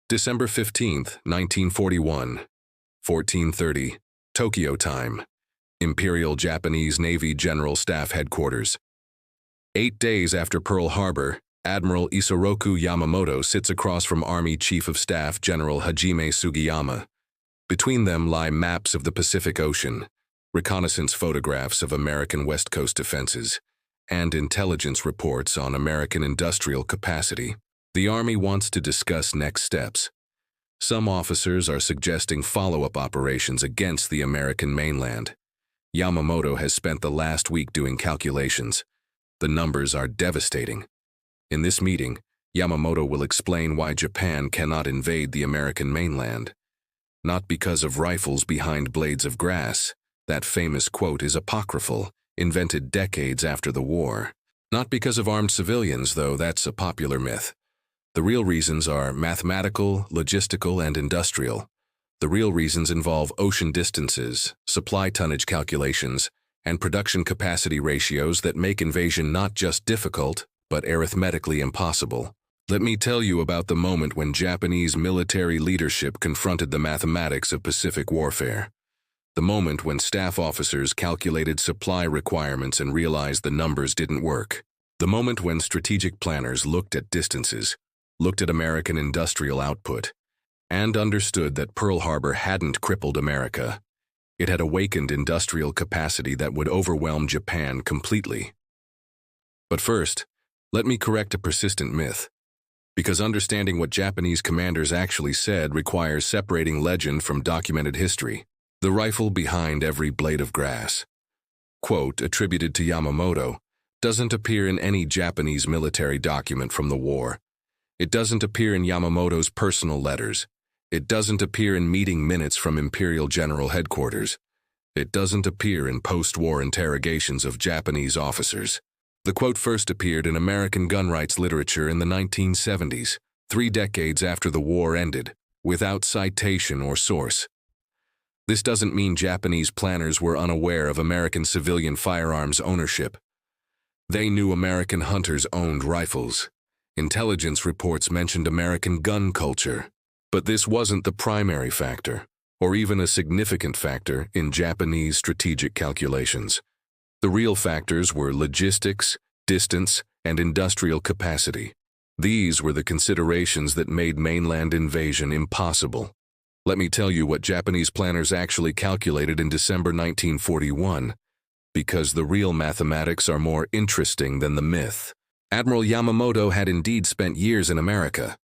December 15th, 1941, 14:30, Tokyo time, Imperial Japanese Navy General Staff Headquarters. 8 days after Pearl Harbor, Admiral Isoroku Yamamoto sits across from Army Chief of Staff General Hajime Sugiyama. Between them lie maps of the Pacific Ocean, reconnaissance photographs of American West Coast defenses, and intelligence reports on American industrial capacity. The Army wants to discuss next steps. Some officers are suggesting follow-up operations against the American mainland. Yamamoto has spent the last week doing calculations. The numbers are devastating. In this meeting, Yamamoto will explain why Japan cannot invade the American mainland. Not because of rifles behind blades of grass. That famous quote is apocryphal, invented decades after the war. Not because of armed civilians, though that's a popular myth. The real reasons are mathematical, logistical, and industrial. The real reasons involve ocean distances, supply tonnage calculations, and production capacity ratios that make invasion not just difficult, but arithmetically impossible. Let me tell you about the moment when Japanese military leadership confronted the mathematics of Pacific warfare. The moment when staff officers calculated supply requirements and realized the numbers didn't work. The moment when strategic planners looked at distances, looked at American industrial output, and understood that Pearl Harbor hadn't crippled America. It had awakened industrial capacity that would overwhelm Japan completely. But first, let me correct a persistent myth. Because understanding what Japanese commanders actually said requires separating legend from documented history. The rifle behind every blade of grass, quote attributed to Yamamoto, doesn't appear in any Japanese military document from the war. It doesn't appear in Yamamoto's personal letters. It doesn't appear in meeting minutes from Imperial General Headquarters. It doesn't appear in post-war interrogations of Japanese officers. The quote first appeared in American gun rights literature in the 1970s, 3 decades after the war ended, without citation or source. This doesn't mean Japanese planners were unaware of American civilian firearms ownership. They knew American hunters owned rifles. Intelligence reports mentioned American gun culture. But this wasn't the primary factor, or even a significant factor in Japanese strategic calculations. The real factors were logistics, distance, and industrial capacity. These were the considerations that made mainland invasion impossible. Let me tell you what Japanese planners actually calculated in December 1941, because the real mathematics are more interesting than the myth. Admiral Yamamoto had indeed spent years in America.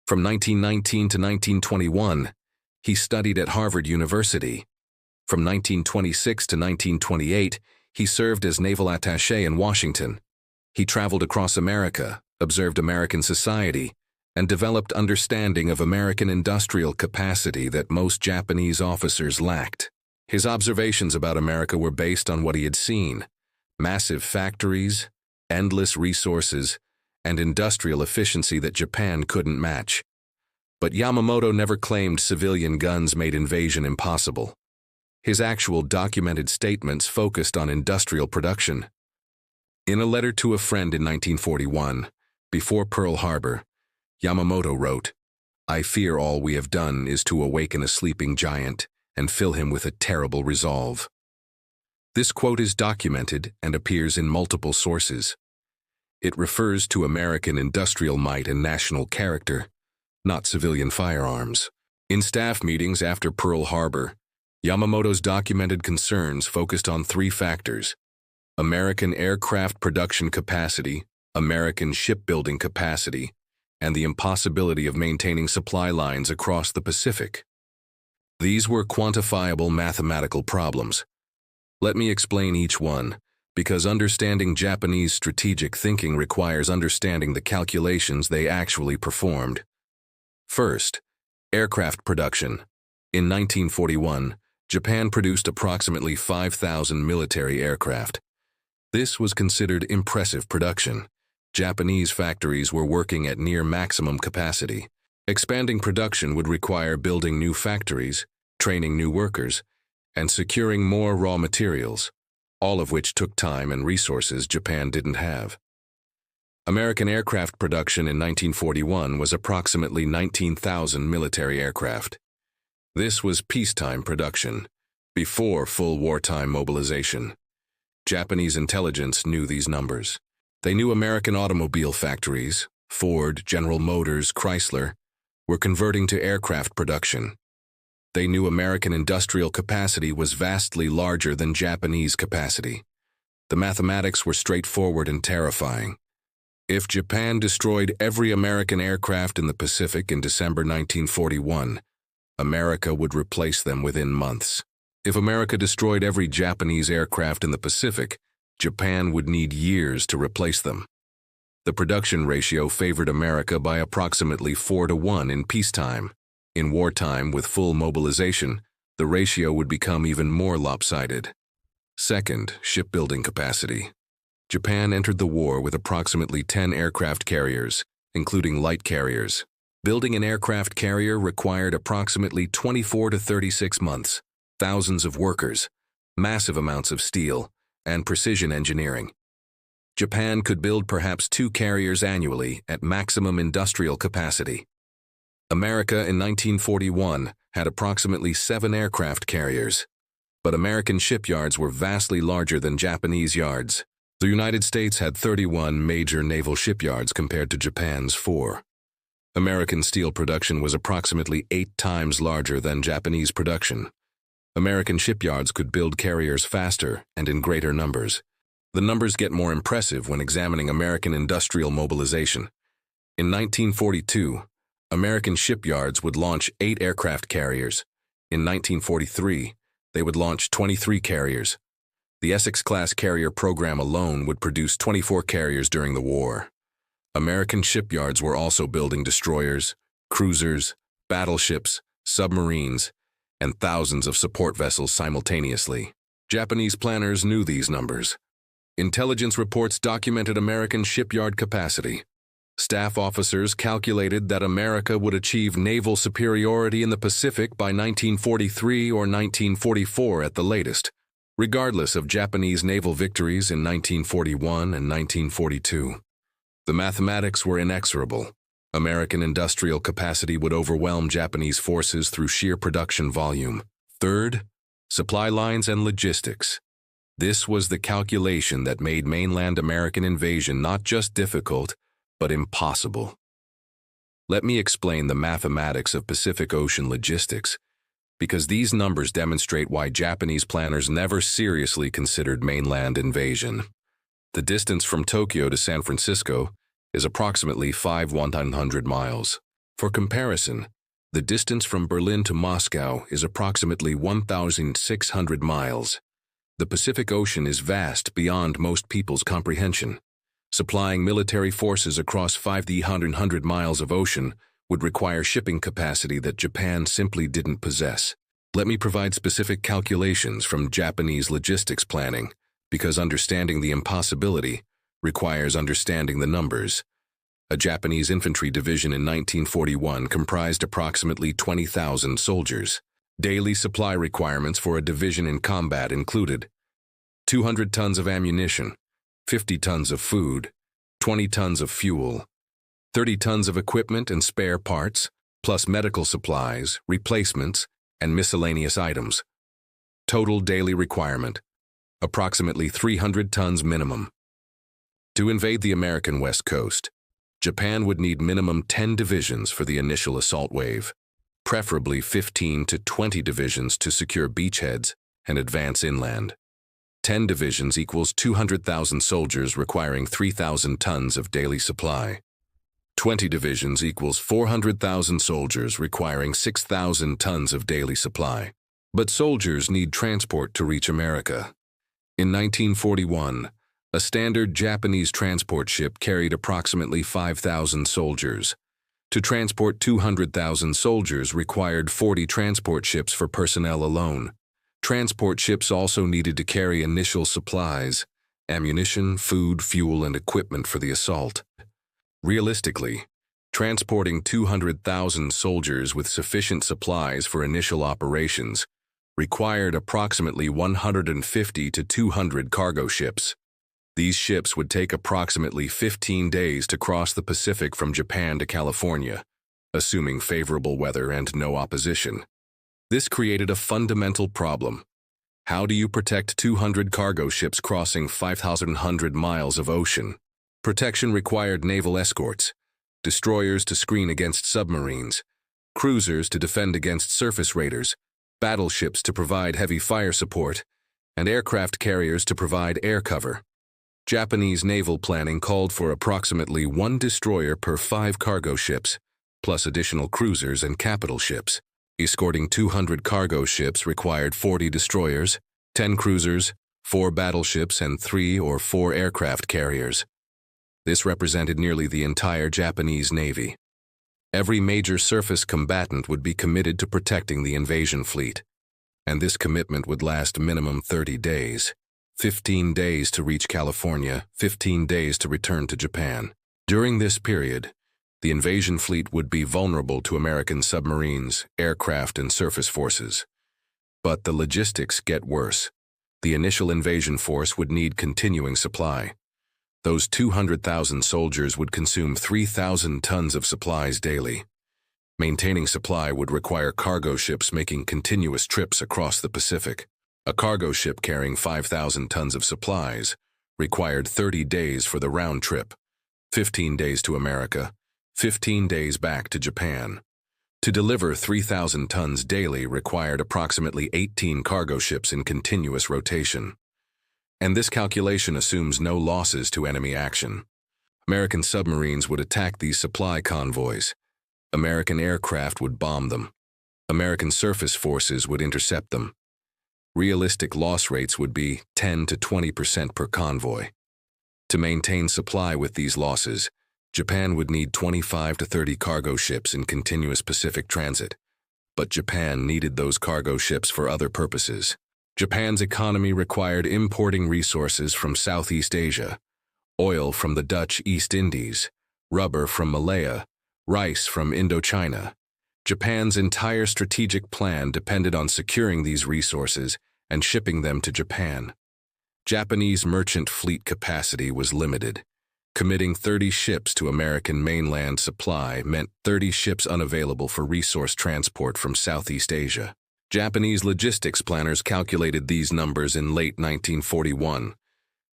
From 1919 to 1921, he studied at Harvard University. From 1926 to 1928, he served as naval attaché in Washington. He traveled across America, observed American society, and developed understanding of American industrial capacity that most Japanese officers lacked. His observations about America were based on what he had seen: massive factories, endless resources, and industrial efficiency that Japan couldn't match. But Yamamoto never claimed civilian guns made invasion impossible. His actual documented statements focused on industrial production. In a letter to a friend in 1941, before Pearl Harbor, Yamamoto wrote, "I fear all we have done is to awaken a sleeping giant and fill him with a terrible resolve." This quote is documented and appears in multiple sources. It refers to American industrial might and national character, not civilian firearms. In staff meetings after Pearl Harbor, Yamamoto's documented concerns focused on 3 factors: American aircraft production capacity, American shipbuilding capacity, and the impossibility of maintaining supply lines across the Pacific. These were quantifiable mathematical problems. Let me explain each one, because understanding Japanese strategic thinking requires understanding the calculations they actually performed. First, aircraft production. In 1941, Japan produced approximately 5,000 military aircraft. This was considered impressive production. Japanese factories were working at near maximum capacity. Expanding production would require building new factories, training new workers, and securing more raw materials, all of which took time and resources Japan didn't have. American aircraft production in 1941 was approximately 19,000 military aircraft. This was peacetime production, before full wartime mobilization. Japanese intelligence knew these numbers. They knew American automobile factories, Ford, General Motors, Chrysler, were converting to aircraft production. They knew American industrial capacity was vastly larger than Japanese capacity. The mathematics were straightforward and terrifying. If Japan destroyed every American aircraft in the Pacific in December 1941, America would replace them within months. If America destroyed every Japanese aircraft in the Pacific, Japan would need years to replace them. The production ratio favored America by approximately 4-to-1 in peacetime. In wartime, with full mobilization, the ratio would become even more lopsided. Second, shipbuilding capacity. Japan entered the war with approximately 10 aircraft carriers, including light carriers. Building an aircraft carrier required approximately 24 to 36 months, thousands of workers, massive amounts of steel, and precision engineering. Japan could build perhaps 2 carriers annually at maximum industrial capacity. America in 1941 had approximately 7 aircraft carriers, but American shipyards were vastly larger than Japanese yards. The United States had 31 major naval shipyards compared to Japan's 4. American steel production was approximately 8 times larger than Japanese production. American shipyards could build carriers faster and in greater numbers. The numbers get more impressive when examining American industrial mobilization. In 1942, American shipyards would launch 8 aircraft carriers. In 1943, they would launch 23 carriers. The Essex-class carrier program alone would produce 24 carriers during the war. American shipyards were also building destroyers, cruisers, battleships, submarines, and thousands of support vessels simultaneously. Japanese planners knew these numbers. Intelligence reports documented American shipyard capacity. Staff officers calculated that America would achieve naval superiority in the Pacific by 1943 or 1944 at the latest, regardless of Japanese naval victories in 1941 and 1942. The mathematics were inexorable. American industrial capacity would overwhelm Japanese forces through sheer production volume. Third, supply lines and logistics. This was the calculation that made mainland American invasion not just difficult, but impossible. Let me explain the mathematics of Pacific Ocean logistics, because these numbers demonstrate why Japanese planners never seriously considered mainland invasion. The distance from Tokyo to San Francisco is approximately 5,100 miles. For comparison, the distance from Berlin to Moscow is approximately 1,600 miles. The Pacific Ocean is vast beyond most people's comprehension. Supplying military forces across 5,100 miles of ocean would require shipping capacity that Japan simply didn't possess. Let me provide specific calculations from Japanese logistics planning, because understanding the impossibility requires understanding the numbers. A Japanese infantry division in 1941 comprised approximately 20,000 soldiers. Daily supply requirements for a division in combat included 200 tons of ammunition, 50 tons of food, 20 tons of fuel, 30 tons of equipment and spare parts, plus medical supplies, replacements, and miscellaneous items. Total daily requirement, approximately 300 tons minimum. To invade the American West Coast, Japan would need minimum 10 divisions for the initial assault wave, preferably 15 to 20 divisions to secure beachheads and advance inland. 10 divisions equals 200,000 soldiers requiring 3,000 tons of daily supply. 20 divisions equals 400,000 soldiers requiring 6,000 tons of daily supply. But soldiers need transport to reach America. In 1941, a standard Japanese transport ship carried approximately 5,000 soldiers. To transport 200,000 soldiers required 40 transport ships for personnel alone. Transport ships also needed to carry initial supplies, ammunition, food, fuel, and equipment for the assault. Realistically, transporting 200,000 soldiers with sufficient supplies for initial operations required approximately 150 to 200 cargo ships. These ships would take approximately 15 days to cross the Pacific from Japan to California, assuming favorable weather and no opposition. This created a fundamental problem. How do you protect 200 cargo ships crossing 5,100 miles of ocean? Protection required naval escorts, destroyers to screen against submarines, cruisers to defend against surface raiders, battleships to provide heavy fire support, and aircraft carriers to provide air cover. Japanese naval planning called for approximately 1 destroyer per 5 cargo ships, plus additional cruisers and capital ships. Escorting 200 cargo ships required 40 destroyers, 10 cruisers, 4 battleships, and 3 or 4 aircraft carriers. This represented nearly the entire Japanese Navy. Every major surface combatant would be committed to protecting the invasion fleet, and this commitment would last minimum 30 days. 15 days to reach California, 15 days to return to Japan. During this period, the invasion fleet would be vulnerable to American submarines, aircraft, and surface forces. But the logistics get worse. The initial invasion force would need continuing supply. Those 200,000 soldiers would consume 3,000 tons of supplies daily. Maintaining supply would require cargo ships making continuous trips across the Pacific. A cargo ship carrying 5,000 tons of supplies required 30 days for the round trip, 15 days to America, 15 days back to Japan. To deliver 3,000 tons daily required approximately 18 cargo ships in continuous rotation. And this calculation assumes no losses to enemy action. American submarines would attack these supply convoys. American aircraft would bomb them. American surface forces would intercept them. Realistic loss rates would be 10 to 20% per convoy. To maintain supply with these losses, Japan would need 25 to 30 cargo ships in continuous Pacific transit. But Japan needed those cargo ships for other purposes. Japan's economy required importing resources from Southeast Asia, oil from the Dutch East Indies, rubber from Malaya, rice from Indochina. Japan's entire strategic plan depended on securing these resources and shipping them to Japan. Japanese merchant fleet capacity was limited. Committing 30 ships to American mainland supply meant 30 ships unavailable for resource transport from Southeast Asia. Japanese logistics planners calculated these numbers in late 1941.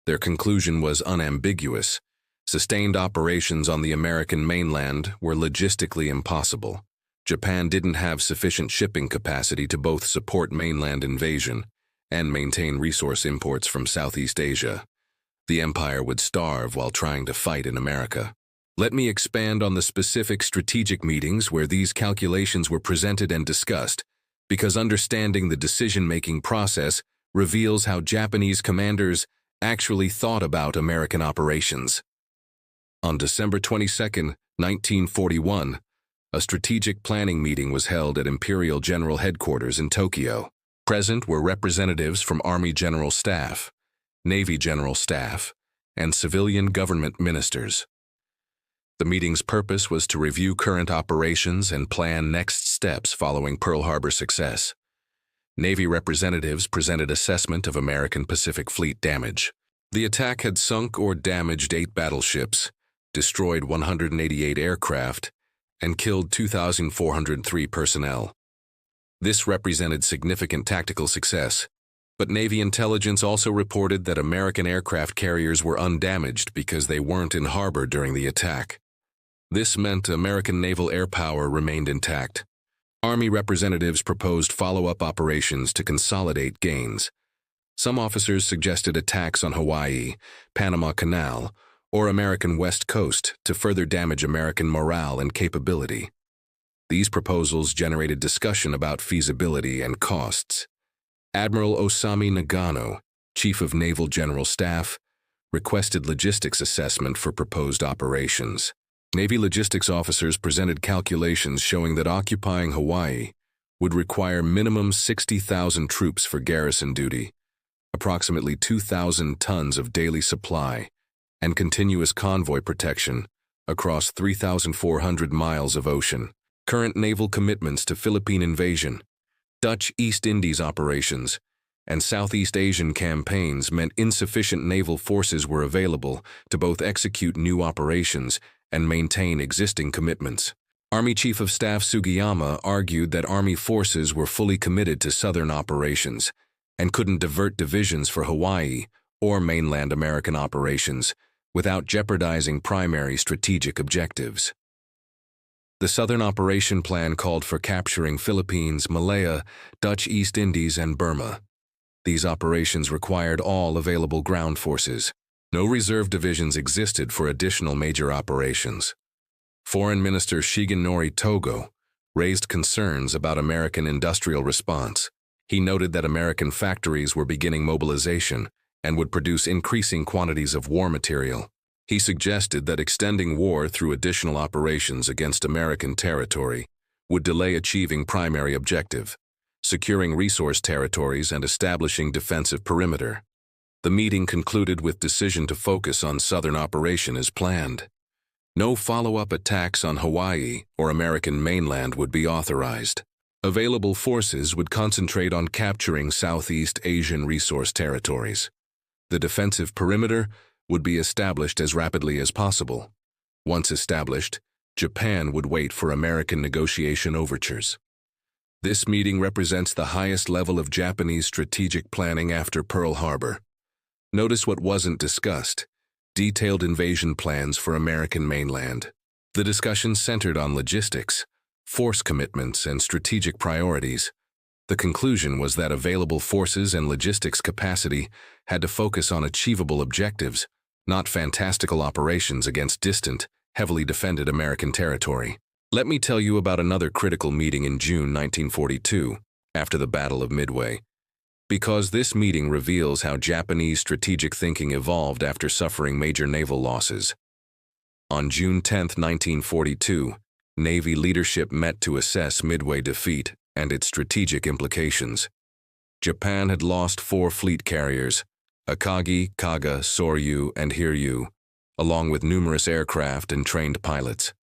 Their conclusion was unambiguous. Sustained operations on the American mainland were logistically impossible. Japan didn't have sufficient shipping capacity to both support mainland invasion and maintain resource imports from Southeast Asia. The empire would starve while trying to fight in America. Let me expand on the specific strategic meetings where these calculations were presented and discussed, because understanding the decision-making process reveals how Japanese commanders actually thought about American operations. On December 22, 1941, a strategic planning meeting was held at Imperial General Headquarters in Tokyo. Present were representatives from Army General Staff, Navy General Staff, and civilian government ministers. The meeting's purpose was to review current operations and plan next steps following Pearl Harbor success. Navy representatives presented assessment of American Pacific Fleet damage. The attack had sunk or damaged 8 battleships, destroyed 188 aircraft, and killed 2,403 personnel. This represented significant tactical success, but Navy intelligence also reported that American aircraft carriers were undamaged because they weren't in harbor during the attack. This meant American naval air power remained intact. Army representatives proposed follow-up operations to consolidate gains. Some officers suggested attacks on Hawaii, Panama Canal, or American West Coast to further damage American morale and capability. These proposals generated discussion about feasibility and costs. Admiral Osami Nagano, Chief of Naval General Staff, requested logistics assessment for proposed operations. Navy logistics officers presented calculations showing that occupying Hawaii would require minimum 60,000 troops for garrison duty, approximately 2,000 tons of daily supply, and continuous convoy protection across 3,400 miles of ocean. Current naval commitments to Philippine invasion, Dutch East Indies operations, and Southeast Asian campaigns meant insufficient naval forces were available to both execute new operations and maintain existing commitments. Army Chief of Staff Sugiyama argued that Army forces were fully committed to southern operations and couldn't divert divisions for Hawaii or mainland American operations without jeopardizing primary strategic objectives. The Southern Operation Plan called for capturing Philippines, Malaya, Dutch East Indies, and Burma. These operations required all available ground forces. No reserve divisions existed for additional major operations. Foreign Minister Shigenori Togo raised concerns about American industrial response. He noted that American factories were beginning mobilization and would produce increasing quantities of war material. He suggested that extending war through additional operations against American territory would delay achieving primary objective, securing resource territories and establishing defensive perimeter. The meeting concluded with decision to focus on southern operation as planned. No follow-up attacks on Hawaii or American mainland would be authorized. Available forces would concentrate on capturing Southeast Asian resource territories. The defensive perimeter would be established as rapidly as possible. Once established, Japan would wait for American negotiation overtures. This meeting represents the highest level of Japanese strategic planning after Pearl Harbor. Notice what wasn't discussed: detailed invasion plans for American mainland. The discussion centered on logistics, force commitments, and strategic priorities. The conclusion was that available forces and logistics capacity had to focus on achievable objectives, not fantastical operations against distant, heavily defended American territory. Let me tell you about another critical meeting in June 1942, after the Battle of Midway, because this meeting reveals how Japanese strategic thinking evolved after suffering major naval losses. On June 10, 1942, Navy leadership met to assess Midway defeat and its strategic implications. Japan had lost 4 fleet carriers, Akagi, Kaga, Soryu, and Hiryu, along with numerous aircraft and trained pilots.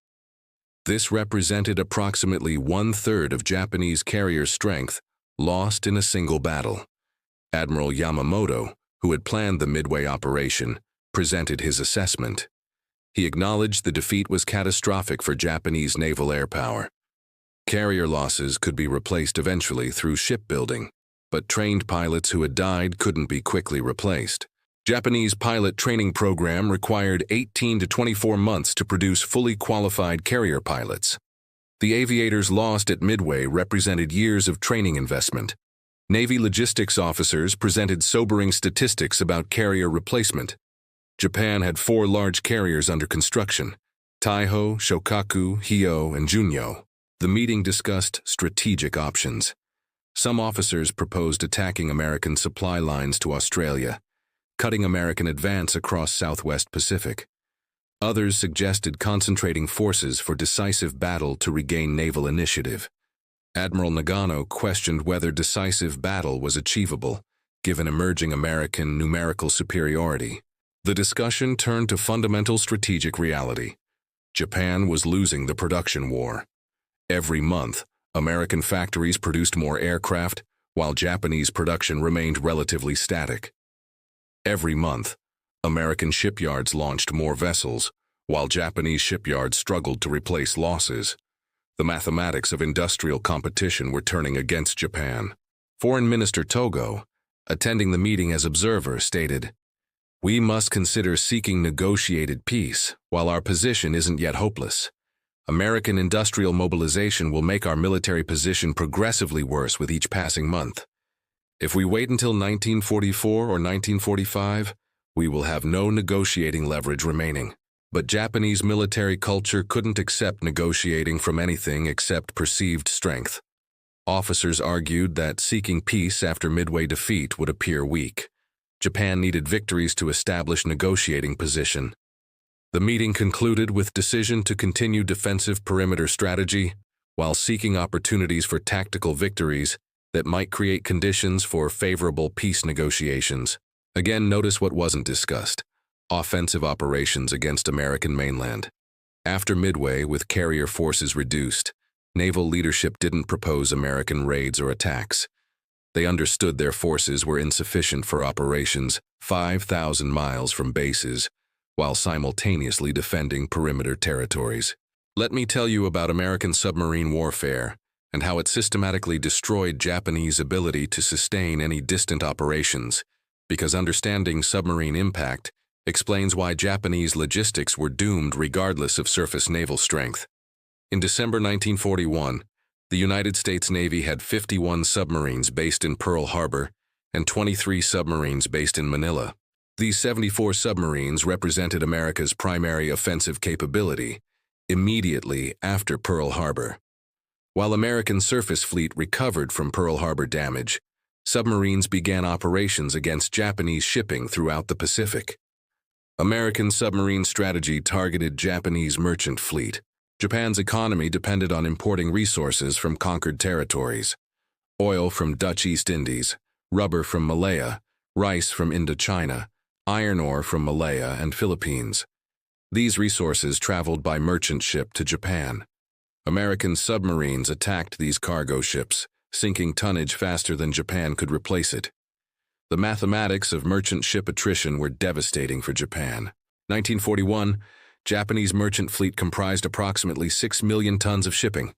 This represented approximately 1/3 of Japanese carrier strength lost in a single battle. Admiral Yamamoto, who had planned the Midway operation, presented his assessment. He acknowledged the defeat was catastrophic for Japanese naval air power. Carrier losses could be replaced eventually through shipbuilding, but trained pilots who had died couldn't be quickly replaced. Japanese pilot training program required 18 to 24 months to produce fully qualified carrier pilots. The aviators lost at Midway represented years of training investment. Navy logistics officers presented sobering statistics about carrier replacement. Japan had 4 large carriers under construction: Taiho, Shokaku, Hio, and Junyo. The meeting discussed strategic options. Some officers proposed attacking American supply lines to Australia, cutting American advance across Southwest Pacific. Others suggested concentrating forces for decisive battle to regain naval initiative. Admiral Nagano questioned whether decisive battle was achievable, given emerging American numerical superiority. The discussion turned to fundamental strategic reality. Japan was losing the production war. Every month, American factories produced more aircraft, while Japanese production remained relatively static. Every month, American shipyards launched more vessels, while Japanese shipyards struggled to replace losses. The mathematics of industrial competition were turning against Japan. Foreign Minister Togo, attending the meeting as observer, stated, "We must consider seeking negotiated peace, while our position isn't yet hopeless. American industrial mobilization will make our military position progressively worse with each passing month. If we wait until 1944 or 1945, we will have no negotiating leverage remaining." But Japanese military culture couldn't accept negotiating from anything except perceived strength. Officers argued that seeking peace after Midway defeat would appear weak. Japan needed victories to establish negotiating position. The meeting concluded with decision to continue defensive perimeter strategy while seeking opportunities for tactical victories that might create conditions for favorable peace negotiations. Again, notice what wasn't discussed: offensive operations against American mainland. After Midway, with carrier forces reduced, naval leadership didn't propose American raids or attacks. They understood their forces were insufficient for operations 5,000 miles from bases, while simultaneously defending perimeter territories. Let me tell you about American submarine warfare and how it systematically destroyed Japanese ability to sustain any distant operations, because understanding submarine impact explains why Japanese logistics were doomed regardless of surface naval strength. In December 1941, the United States Navy had 51 submarines based in Pearl Harbor and 23 submarines based in Manila. These 74 submarines represented America's primary offensive capability immediately after Pearl Harbor. While American surface fleet recovered from Pearl Harbor damage, submarines began operations against Japanese shipping throughout the Pacific. American submarine strategy targeted Japanese merchant fleet. Japan's economy depended on importing resources from conquered territories: oil from Dutch East Indies, rubber from Malaya, rice from Indochina, iron ore from Malaya and Philippines. These resources traveled by merchant ship to Japan. American submarines attacked these cargo ships, sinking tonnage faster than Japan could replace it. The mathematics of merchant ship attrition were devastating for Japan. 1941, Japanese merchant fleet comprised approximately 6 million tons of shipping.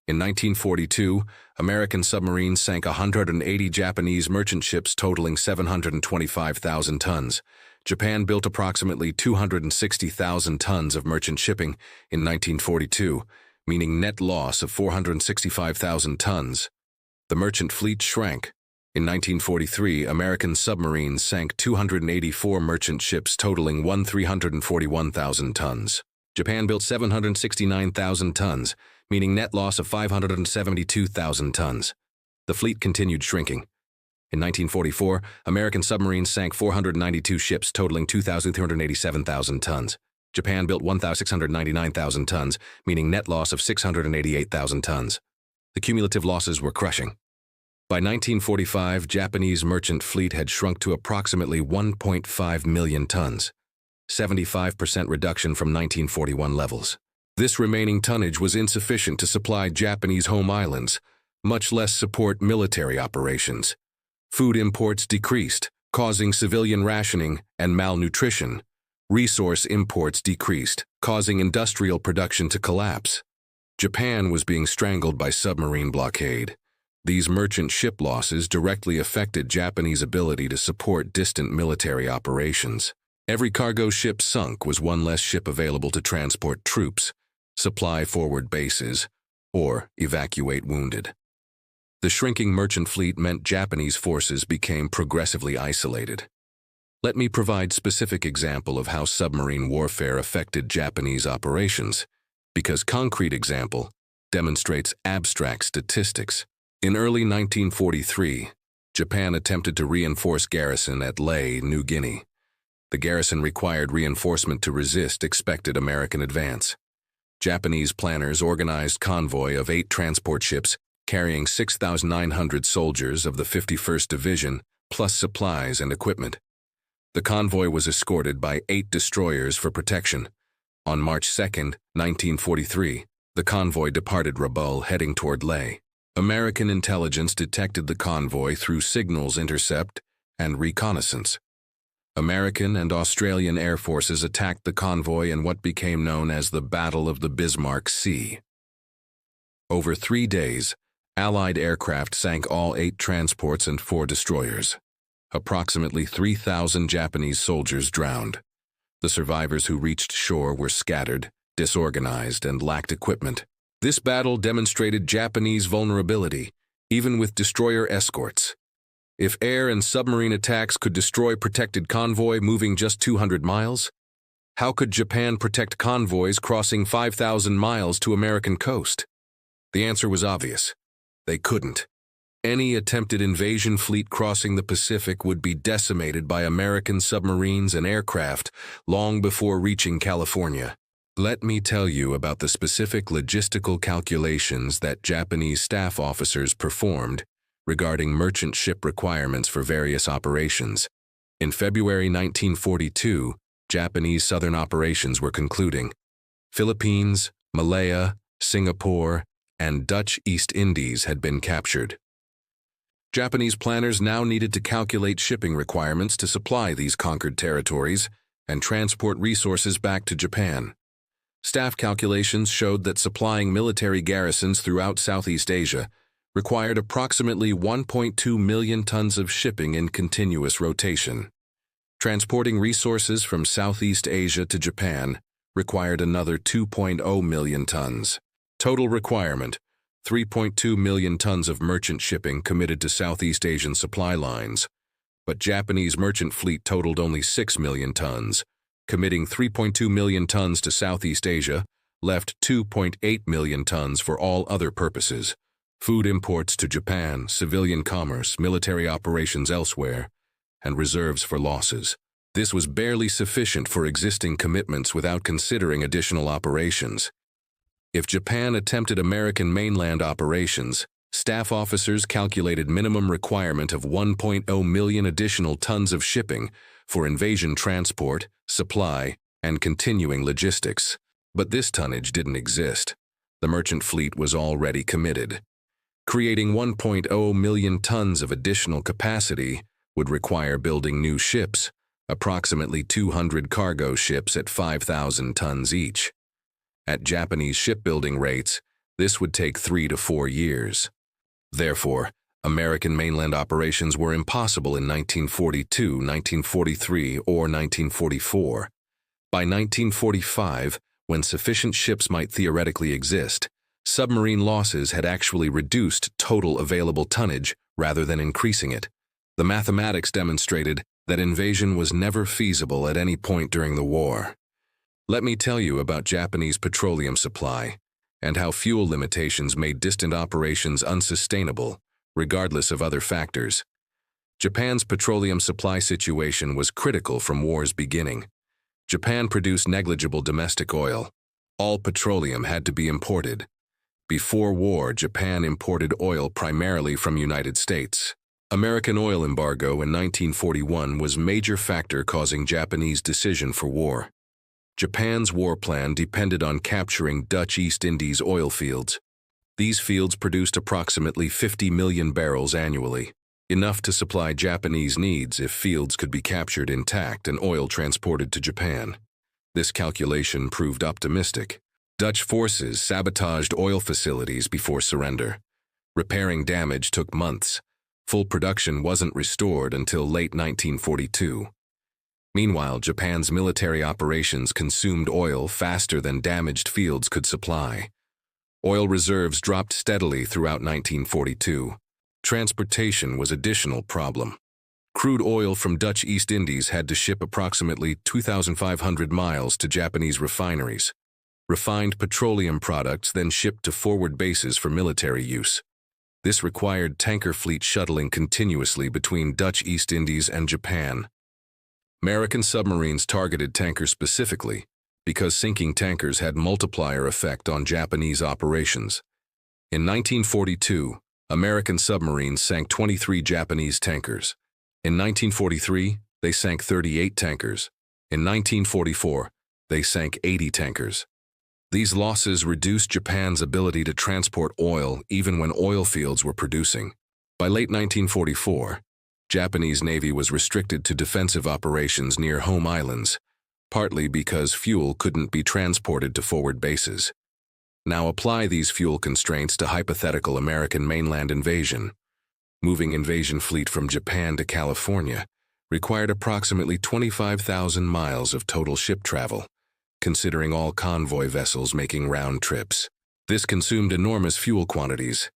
In 1942, American submarines sank 180 Japanese merchant ships totaling 725,000 tons. Japan built approximately 260,000 tons of merchant shipping in 1942, meaning net loss of 465,000 tons. The merchant fleet shrank. In 1943, American submarines sank 284 merchant ships totaling 341,000 tons. Japan built 769,000 tons, meaning net loss of 572,000 tons. The fleet continued shrinking. In 1944, American submarines sank 492 ships totaling 2,387,000 tons. Japan built 1,699,000 tons, meaning net loss of 688,000 tons. The cumulative losses were crushing. By 1945, Japanese merchant fleet had shrunk to approximately 1.5 million tons, 75% reduction from 1941 levels. This remaining tonnage was insufficient to supply Japanese home islands, much less support military operations. Food imports decreased, causing civilian rationing and malnutrition. Resource imports decreased, causing industrial production to collapse. Japan was being strangled by submarine blockade. These merchant ship losses directly affected Japanese ability to support distant military operations. Every cargo ship sunk was one less ship available to transport troops, supply forward bases, or evacuate wounded. The shrinking merchant fleet meant Japanese forces became progressively isolated. Let me provide specific example of how submarine warfare affected Japanese operations, because concrete example demonstrates abstract statistics. In early 1943, Japan attempted to reinforce garrison at Lae, New Guinea. The garrison required reinforcement to resist expected American advance. Japanese planners organized convoy of 8 transport ships carrying 6,900 soldiers of the 51st Division, plus supplies and equipment. The convoy was escorted by 8 destroyers for protection. On March 2, 1943, the convoy departed Rabaul heading toward Lae. American intelligence detected the convoy through signals intercept and reconnaissance. American and Australian air forces attacked the convoy in what became known as the Battle of the Bismarck Sea. Over 3 days, Allied aircraft sank all 8 transports and 4 destroyers. Approximately 3,000 Japanese soldiers drowned. The survivors who reached shore were scattered, disorganized, and lacked equipment. This battle demonstrated Japanese vulnerability, even with destroyer escorts. If air and submarine attacks could destroy protected convoy moving just 200 miles, how could Japan protect convoys crossing 5,000 miles to American coast? The answer was obvious. They couldn't. Any attempted invasion fleet crossing the Pacific would be decimated by American submarines and aircraft long before reaching California. Let me tell you about the specific logistical calculations that Japanese staff officers performed regarding merchant ship requirements for various operations. In February 1942, Japanese southern operations were concluding. Philippines, Malaya, Singapore, and Dutch East Indies had been captured. Japanese planners now needed to calculate shipping requirements to supply these conquered territories and transport resources back to Japan. Staff calculations showed that supplying military garrisons throughout Southeast Asia required approximately 1.2 million tons of shipping in continuous rotation. Transporting resources from Southeast Asia to Japan required another 2.0 million tons. Total requirement: 3.2 million tons of merchant shipping committed to Southeast Asian supply lines, but Japanese merchant fleet totaled only 6 million tons, committing 3.2 million tons to Southeast Asia, left 2.8 million tons for all other purposes: food imports to Japan, civilian commerce, military operations elsewhere, and reserves for losses. This was barely sufficient for existing commitments without considering additional operations. If Japan attempted American mainland operations, staff officers calculated minimum requirement of 1.0 million additional tons of shipping for invasion transport, supply, and continuing logistics. But this tonnage didn't exist. The merchant fleet was already committed. Creating 1.0 million tons of additional capacity would require building new ships, approximately 200 cargo ships at 5,000 tons each. At Japanese shipbuilding rates, this would take 3 to 4 years. Therefore, American mainland operations were impossible in 1942, 1943, or 1944. By 1945, when sufficient ships might theoretically exist, submarine losses had actually reduced total available tonnage rather than increasing it. The mathematics demonstrated that invasion was never feasible at any point during the war. Let me tell you about Japanese petroleum supply and how fuel limitations made distant operations unsustainable, regardless of other factors. Japan's petroleum supply situation was critical from war's beginning. Japan produced negligible domestic oil. All petroleum had to be imported. Before war, Japan imported oil primarily from United States. American oil embargo in 1941 was a major factor causing Japanese decision for war. Japan's war plan depended on capturing Dutch East Indies oil fields. These fields produced approximately 50 million barrels annually, enough to supply Japanese needs if fields could be captured intact and oil transported to Japan. This calculation proved optimistic. Dutch forces sabotaged oil facilities before surrender. Repairing damage took months. Full production wasn't restored until late 1942. Meanwhile, Japan's military operations consumed oil faster than damaged fields could supply. Oil reserves dropped steadily throughout 1942. Transportation was an additional problem. Crude oil from Dutch East Indies had to ship approximately 2,500 miles to Japanese refineries. Refined petroleum products then shipped to forward bases for military use. This required tanker fleet shuttling continuously between Dutch East Indies and Japan. American submarines targeted tankers specifically because sinking tankers had multiplier effect on Japanese operations. In 1942, American submarines sank 23 Japanese tankers. In 1943, they sank 38 tankers. In 1944, they sank 80 tankers. These losses reduced Japan's ability to transport oil even when oil fields were producing. By late 1944, Japanese Navy was restricted to defensive operations near home islands, partly because fuel couldn't be transported to forward bases. Now apply these fuel constraints to hypothetical American mainland invasion. Moving invasion fleet from Japan to California required approximately 25,000 miles of total ship travel, considering all convoy vessels making round trips. This consumed enormous fuel quantities.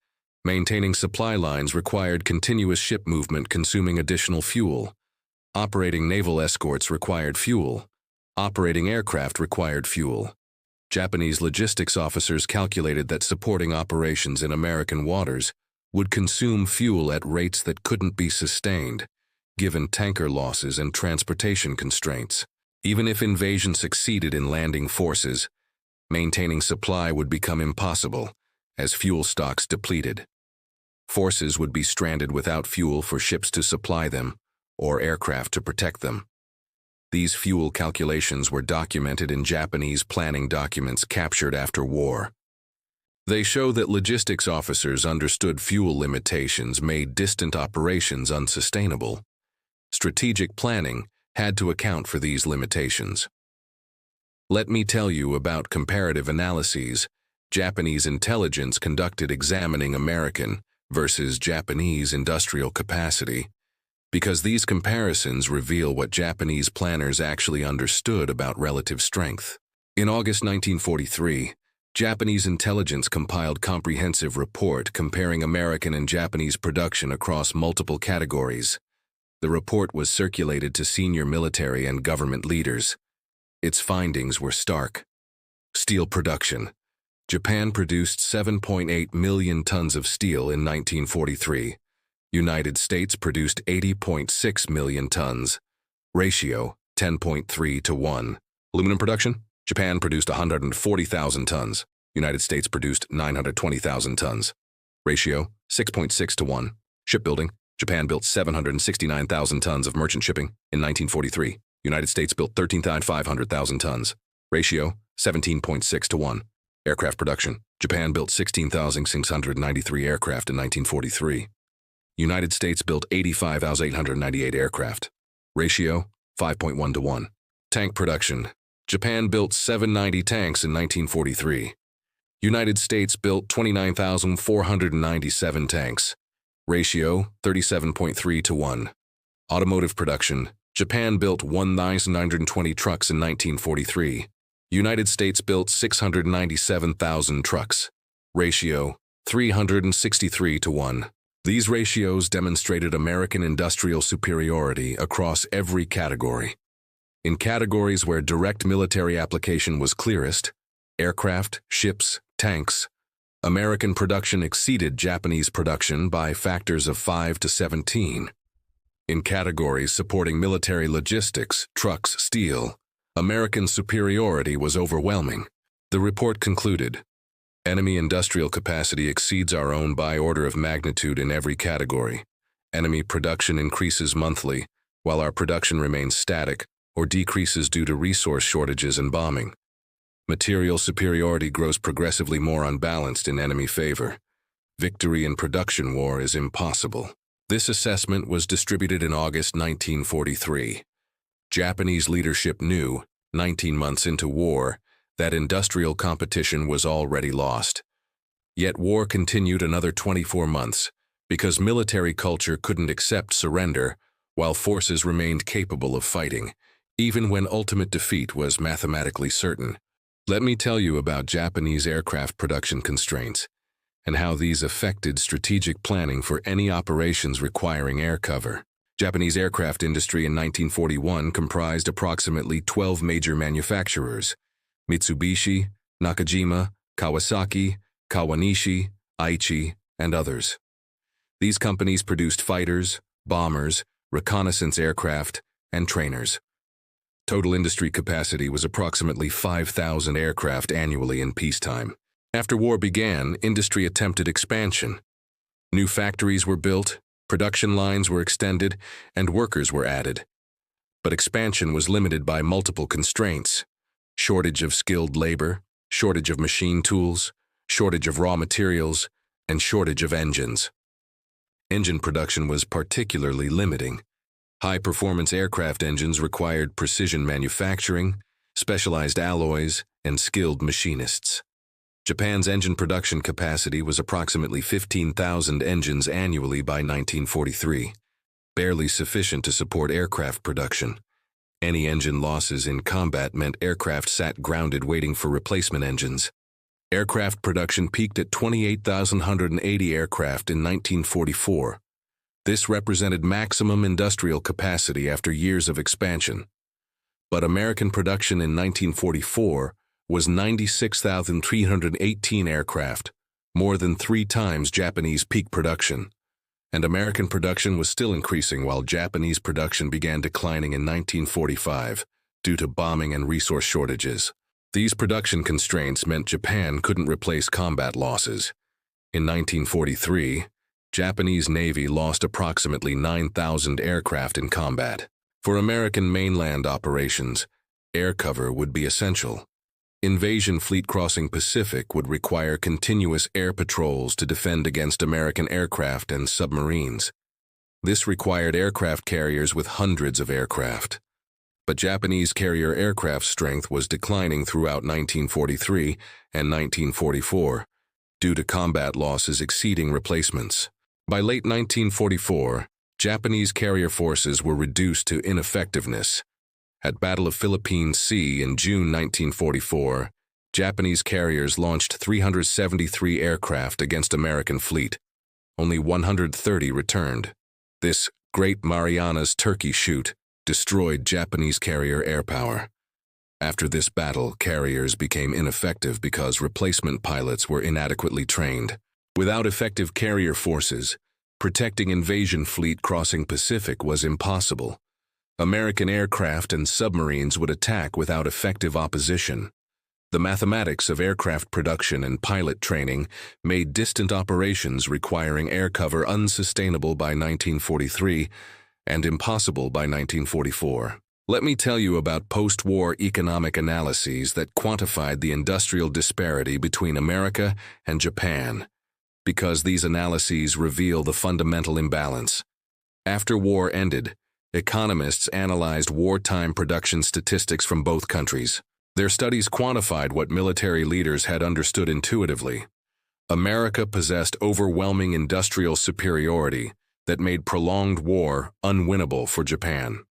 Maintaining supply lines required continuous ship movement consuming additional fuel. Operating naval escorts required fuel. Operating aircraft required fuel. Japanese logistics officers calculated that supporting operations in American waters would consume fuel at rates that couldn't be sustained, given tanker losses and transportation constraints. Even if invasion succeeded in landing forces, maintaining supply would become impossible as fuel stocks depleted. Forces would be stranded without fuel for ships to supply them or aircraft to protect them. These fuel calculations were documented in Japanese planning documents captured after war. They show that logistics officers understood fuel limitations made distant operations unsustainable. Strategic planning had to account for these limitations. Let me tell you about comparative analyses Japanese intelligence conducted examining American versus Japanese industrial capacity, because these comparisons reveal what Japanese planners actually understood about relative strength. In August 1943, Japanese intelligence compiled a comprehensive report comparing American and Japanese production across multiple categories. The report was circulated to senior military and government leaders. Its findings were stark. Steel production. Japan produced 7.8 million tons of steel in 1943. United States produced 80.6 million tons. Ratio, 10.3 to 1. Aluminum production. Japan produced 140,000 tons. United States produced 920,000 tons. Ratio, 6.6 to 1. Shipbuilding. Japan built 769,000 tons of merchant shipping in 1943. United States built 13,500,000 tons. Ratio, 17.6 to 1. Aircraft production. Japan built 16,693 aircraft in 1943. United States built 85,898 aircraft. Ratio, 5.1 to 1. Tank production. Japan built 790 tanks in 1943. United States built 29,497 tanks. Ratio, 37.3 to 1. Automotive production. Japan built 1,920 trucks in 1943. United States built 697,000 trucks. Ratio, 363 to 1. These ratios demonstrated American industrial superiority across every category. In categories where direct military application was clearest, aircraft, ships, tanks, American production exceeded Japanese production by factors of 5 to 17. In categories supporting military logistics, trucks, steel, American superiority was overwhelming. The report concluded, enemy industrial capacity exceeds our own by order of magnitude in every category. Enemy production increases monthly, while our production remains static or decreases due to resource shortages and bombing. Material superiority grows progressively more unbalanced in enemy favor. Victory in production war is impossible. This assessment was distributed in August 1943. Japanese leadership knew, 19 months into war, that industrial competition was already lost. Yet war continued another 24 months because military culture couldn't accept surrender while forces remained capable of fighting, even when ultimate defeat was mathematically certain. Let me tell you about Japanese aircraft production constraints and how these affected strategic planning for any operations requiring air cover. Japanese aircraft industry in 1941 comprised approximately 12 major manufacturers: Mitsubishi, Nakajima, Kawasaki, Kawanishi, Aichi, and others. These companies produced fighters, bombers, reconnaissance aircraft, and trainers. Total industry capacity was approximately 5,000 aircraft annually in peacetime. After war began, industry attempted expansion. New factories were built, production lines were extended, and workers were added. But expansion was limited by multiple constraints: shortage of skilled labor, shortage of machine tools, shortage of raw materials, and shortage of engines. Engine production was particularly limiting. High-performance aircraft engines required precision manufacturing, specialized alloys, and skilled machinists. Japan's engine production capacity was approximately 15,000 engines annually by 1943, barely sufficient to support aircraft production. Any engine losses in combat meant aircraft sat grounded waiting for replacement engines. Aircraft production peaked at 28,180 aircraft in 1944. This represented maximum industrial capacity after years of expansion. But American production in 1944 was 96,318 aircraft, more than 3 times Japanese peak production. And American production was still increasing while Japanese production began declining in 1945 due to bombing and resource shortages. These production constraints meant Japan couldn't replace combat losses. In 1943, Japanese Navy lost approximately 9,000 aircraft in combat. For American mainland operations, air cover would be essential. Invasion fleet crossing Pacific would require continuous air patrols to defend against American aircraft and submarines. This required aircraft carriers with hundreds of aircraft. But Japanese carrier aircraft strength was declining throughout 1943 and 1944 due to combat losses exceeding replacements. By late 1944, Japanese carrier forces were reduced to ineffectiveness. At Battle of Philippine Sea in June 1944, Japanese carriers launched 373 aircraft against American fleet. Only 130 returned. This Great Marianas Turkey Shoot destroyed Japanese carrier air power. After this battle, carriers became ineffective because replacement pilots were inadequately trained. Without effective carrier forces, protecting invasion fleet crossing Pacific was impossible. American aircraft and submarines would attack without effective opposition. The mathematics of aircraft production and pilot training made distant operations requiring air cover unsustainable by 1943 and impossible by 1944. Let me tell you about post-war economic analyses that quantified the industrial disparity between America and Japan, because these analyses reveal the fundamental imbalance. After war ended, economists analyzed wartime production statistics from both countries. Their studies quantified what military leaders had understood intuitively. America possessed overwhelming industrial superiority that made prolonged war unwinnable for Japan.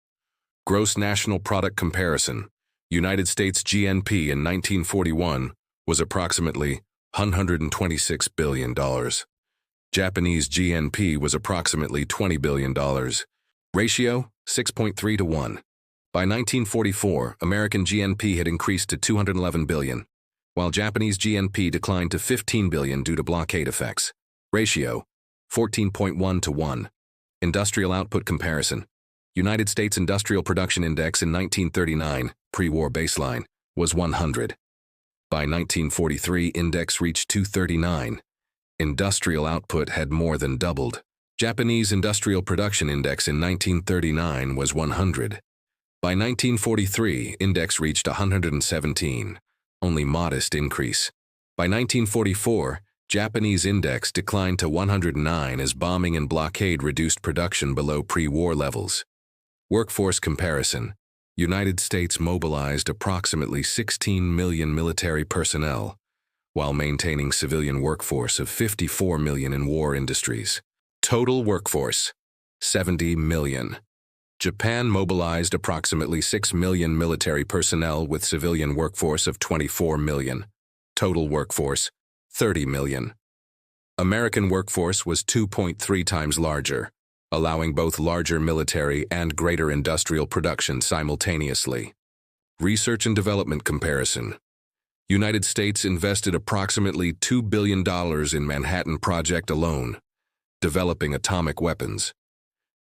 Gross national product comparison: United States GNP in 1941 was approximately $126 billion. Japanese GNP was approximately $20 billion. Ratio: 6.3 to 1. By 1944, American GNP had increased to $211 billion, while Japanese GNP declined to $15 billion due to blockade effects. Ratio: 14.1 to 1. Industrial output comparison: United States Industrial Production Index in 1939, pre-war baseline, was 100. By 1943, index reached 239. Industrial output had more than doubled. Japanese Industrial Production Index in 1939 was 100. By 1943, index reached 117, only modest increase. By 1944, Japanese index declined to 109 as bombing and blockade reduced production below pre-war levels. Workforce comparison: United States mobilized approximately 16 million military personnel, while maintaining civilian workforce of 54 million in war industries. Total workforce: 70 million. Japan mobilized approximately 6 million military personnel with civilian workforce of 24 million. Total workforce: 30 million. American workforce was 2.3 times larger, allowing both larger military and greater industrial production simultaneously. Research and development comparison: United States invested approximately $2 billion in Manhattan Project alone, developing atomic weapons.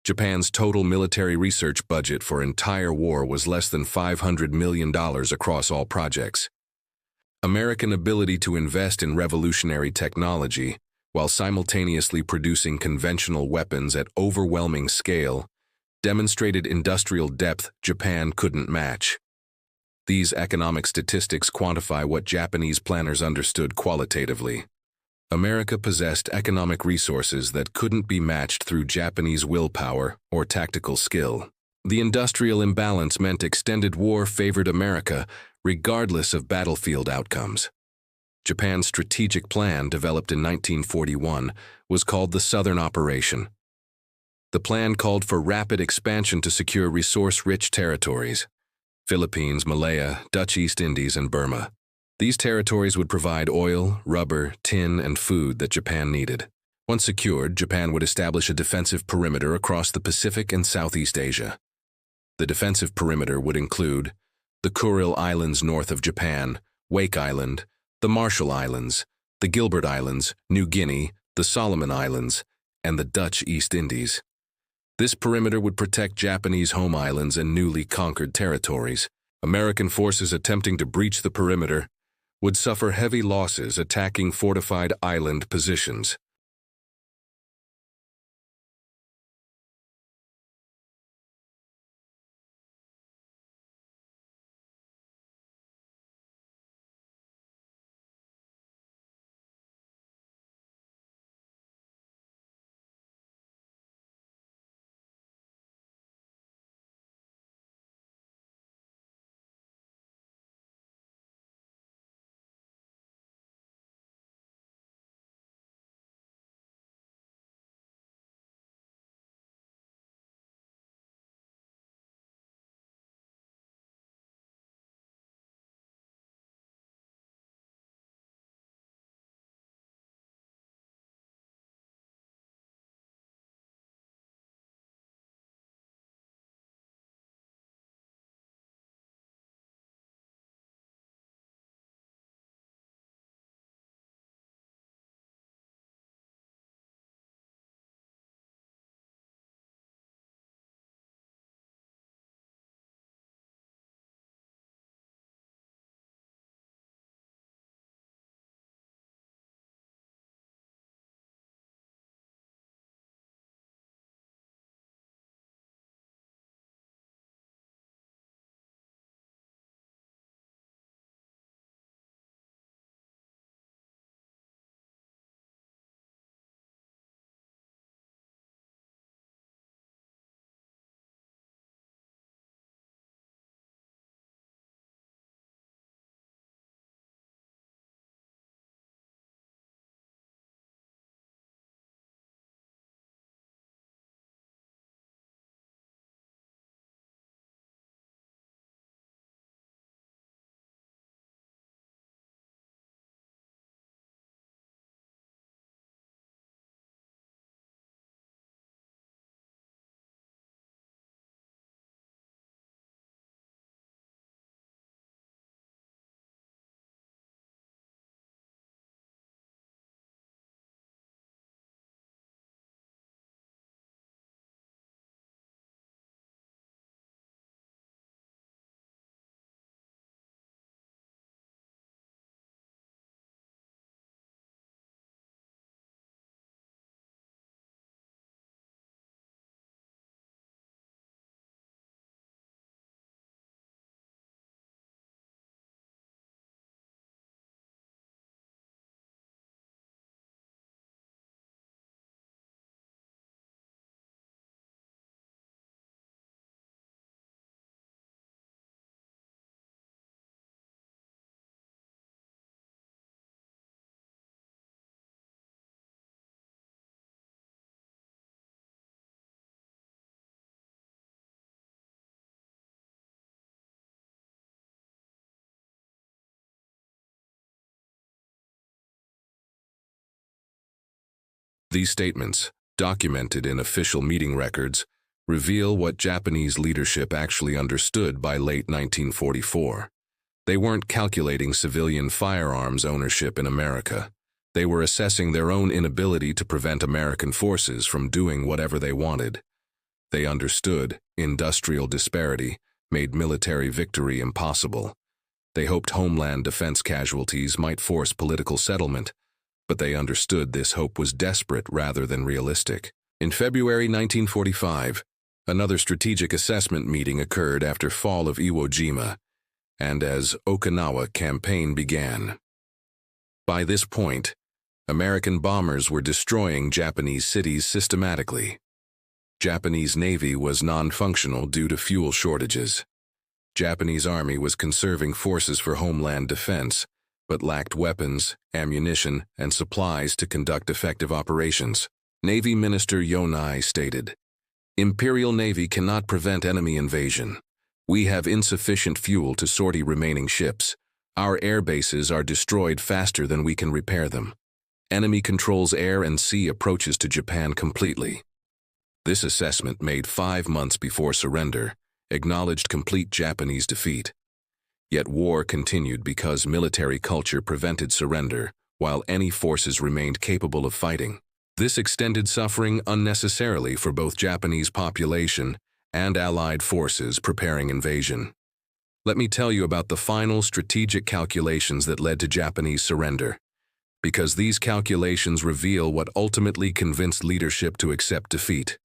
Japan's total military research budget for entire war was less than $500 million across all projects. American ability to invest in revolutionary technology while simultaneously producing conventional weapons at overwhelming scale demonstrated industrial depth Japan couldn't match. These economic statistics quantify what Japanese planners understood qualitatively. America possessed economic resources that couldn't be matched through Japanese willpower or tactical skill. The industrial imbalance meant extended war favored America, regardless of battlefield outcomes. Japan's strategic plan, developed in 1941, was called the Southern Operation. The plan called for rapid expansion to secure resource-rich territories: Philippines, Malaya, Dutch East Indies, and Burma. These territories would provide oil, rubber, tin, and food that Japan needed. Once secured, Japan would establish a defensive perimeter across the Pacific and Southeast Asia. The defensive perimeter would include the Kuril Islands north of Japan, Wake Island, the Marshall Islands, the Gilbert Islands, New Guinea, the Solomon Islands, and the Dutch East Indies. This perimeter would protect Japanese home islands and newly conquered territories. American forces attempting to breach the perimeter would suffer heavy losses attacking fortified island positions. These statements, documented in official meeting records, reveal what Japanese leadership actually understood by late 1944. They weren't calculating civilian firearms ownership in America. They were assessing their own inability to prevent American forces from doing whatever they wanted. They understood industrial disparity made military victory impossible. They hoped homeland defense casualties might force political settlement, but they understood this hope was desperate rather than realistic. In February 1945, another strategic assessment meeting occurred after fall of Iwo Jima, and as Okinawa campaign began. By this point, American bombers were destroying Japanese cities systematically. Japanese Navy was non-functional due to fuel shortages. Japanese Army was conserving forces for homeland defense, but lacked weapons, ammunition, and supplies to conduct effective operations. Navy Minister Yonai stated, "Imperial Navy cannot prevent enemy invasion. We have insufficient fuel to sortie remaining ships. Our air bases are destroyed faster than we can repair them. Enemy controls air and sea approaches to Japan completely." This assessment, made 5 months before surrender, acknowledged complete Japanese defeat. Yet war continued because military culture prevented surrender, while any forces remained capable of fighting. This extended suffering unnecessarily for both Japanese population and Allied forces preparing invasion. Let me tell you about the final strategic calculations that led to Japanese surrender, because these calculations reveal what ultimately convinced leadership to accept defeat.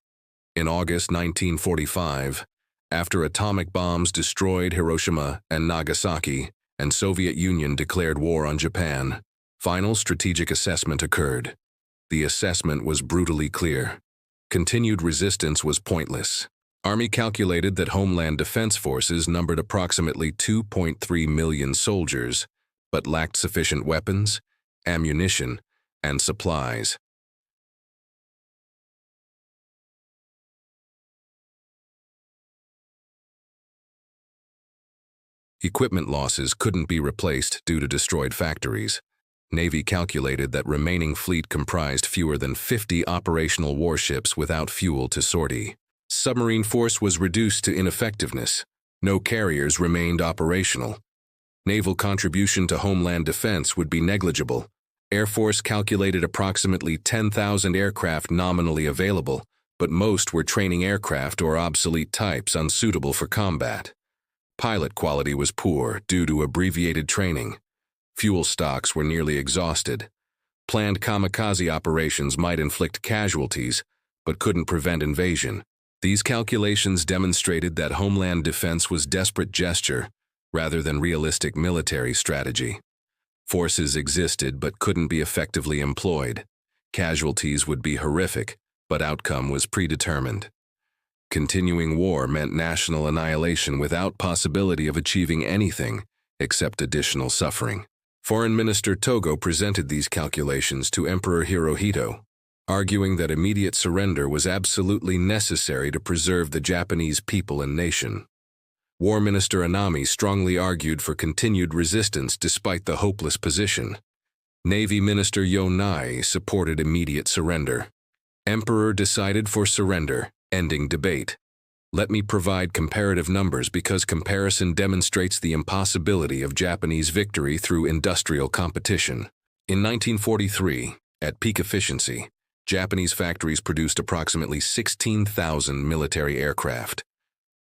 In August 1945, after atomic bombs destroyed Hiroshima and Nagasaki, and Soviet Union declared war on Japan, final strategic assessment occurred. The assessment was brutally clear. Continued resistance was pointless. Army calculated that Homeland Defense Forces numbered approximately 2.3 million soldiers, but lacked sufficient weapons, ammunition, and supplies. Equipment losses couldn't be replaced due to destroyed factories. Navy calculated that remaining fleet comprised fewer than 50 operational warships without fuel to sortie. Submarine force was reduced to ineffectiveness. No carriers remained operational. Naval contribution to homeland defense would be negligible. Air Force calculated approximately 10,000 aircraft nominally available, but most were training aircraft or obsolete types unsuitable for combat. Pilot quality was poor due to abbreviated training. Fuel stocks were nearly exhausted. Planned kamikaze operations might inflict casualties, but couldn't prevent invasion. These calculations demonstrated that homeland defense was desperate gesture rather than realistic military strategy. Forces existed but couldn't be effectively employed. Casualties would be horrific, but outcome was predetermined. Continuing war meant national annihilation without possibility of achieving anything except additional suffering. Foreign Minister Togo presented these calculations to Emperor Hirohito, arguing that immediate surrender was absolutely necessary to preserve the Japanese people and nation. War Minister Anami strongly argued for continued resistance despite the hopeless position. Navy Minister Yonai supported immediate surrender. Emperor decided for surrender, ending debate. Let me provide comparative numbers because comparison demonstrates the impossibility of Japanese victory through industrial competition. In 1943, at peak efficiency, Japanese factories produced approximately 16,000 military aircraft.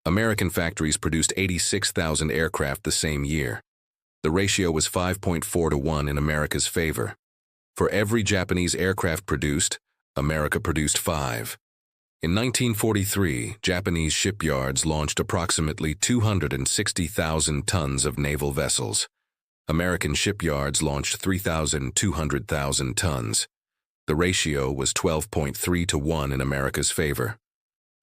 American factories produced 86,000 aircraft the same year. The ratio was 5.4 to 1 in America's favor. For every Japanese aircraft produced, America produced 5. In 1943, Japanese shipyards launched approximately 260,000 tons of naval vessels. American shipyards launched 3,200,000 tons. The ratio was 12.3 to 1 in America's favor.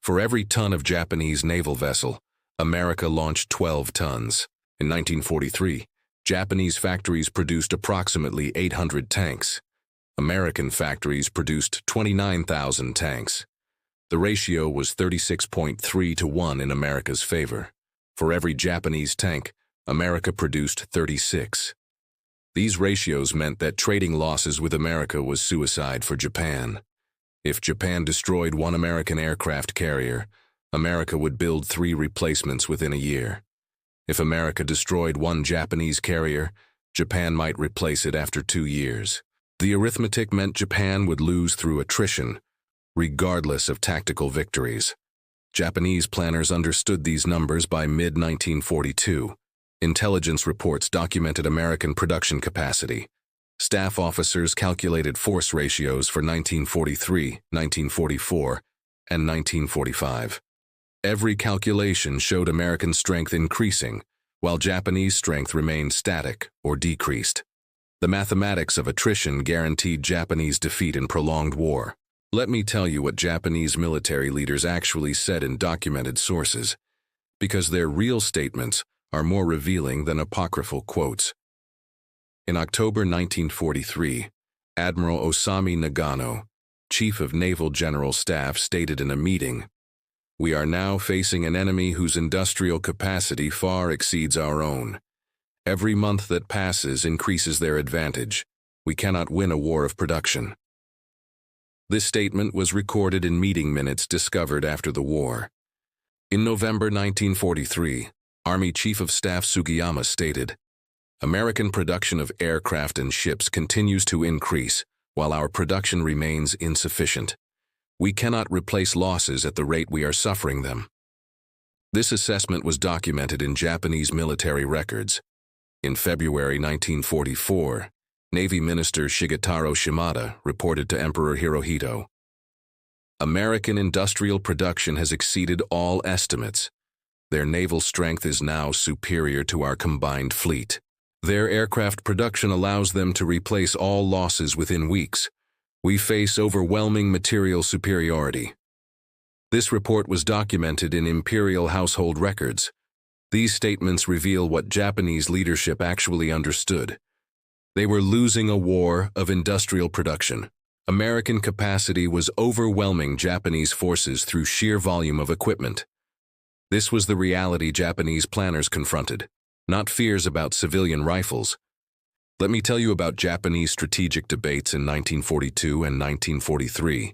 For every ton of Japanese naval vessel, America launched 12 tons. In 1943, Japanese factories produced approximately 800 tanks. American factories produced 29,000 tanks. The ratio was 36.3 to 1 in America's favor. For every Japanese tank, America produced 36. These ratios meant that trading losses with America was suicide for Japan. If Japan destroyed one American aircraft carrier, America would build 3 replacements within a year. If America destroyed one Japanese carrier, Japan might replace it after 2 years. The arithmetic meant Japan would lose through attrition, regardless of tactical victories. Japanese planners understood these numbers by mid-1942. Intelligence reports documented American production capacity. Staff officers calculated force ratios for 1943, 1944, and 1945. Every calculation showed American strength increasing, while Japanese strength remained static or decreased. The mathematics of attrition guaranteed Japanese defeat in prolonged war. Let me tell you what Japanese military leaders actually said in documented sources, because their real statements are more revealing than apocryphal quotes. In October 1943, Admiral Osamu Nagano, Chief of Naval General Staff, stated in a meeting, "We are now facing an enemy whose industrial capacity far exceeds our own. Every month that passes increases their advantage. We cannot win a war of production." This statement was recorded in meeting minutes discovered after the war. In November 1943, Army Chief of Staff Sugiyama stated, "American production of aircraft and ships continues to increase, while our production remains insufficient. We cannot replace losses at the rate we are suffering them." This assessment was documented in Japanese military records. In February 1944, Navy Minister Shigetaro Shimada reported to Emperor Hirohito, "American industrial production has exceeded all estimates. Their naval strength is now superior to our combined fleet. Their aircraft production allows them to replace all losses within weeks. We face overwhelming material superiority." This report was documented in Imperial household records. These statements reveal what Japanese leadership actually understood. They were losing a war of industrial production. American capacity was overwhelming Japanese forces through sheer volume of equipment. This was the reality Japanese planners confronted, not fears about civilian rifles. Let me tell you about Japanese strategic debates in 1942 and 1943,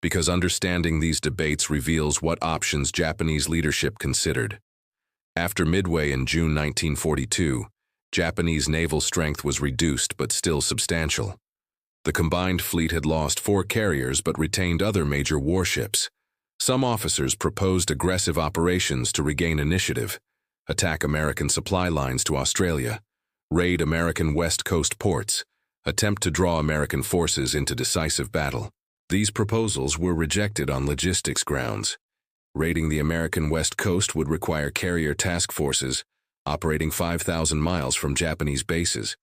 because understanding these debates reveals what options Japanese leadership considered. After Midway in June 1942, Japanese naval strength was reduced but still substantial. The combined fleet had lost 4 carriers but retained other major warships. Some officers proposed aggressive operations to regain initiative, attack American supply lines to Australia, raid American West Coast ports, attempt to draw American forces into decisive battle. These proposals were rejected on logistics grounds. Raiding the American West Coast would require carrier task forces operating 5,000 miles from Japanese bases.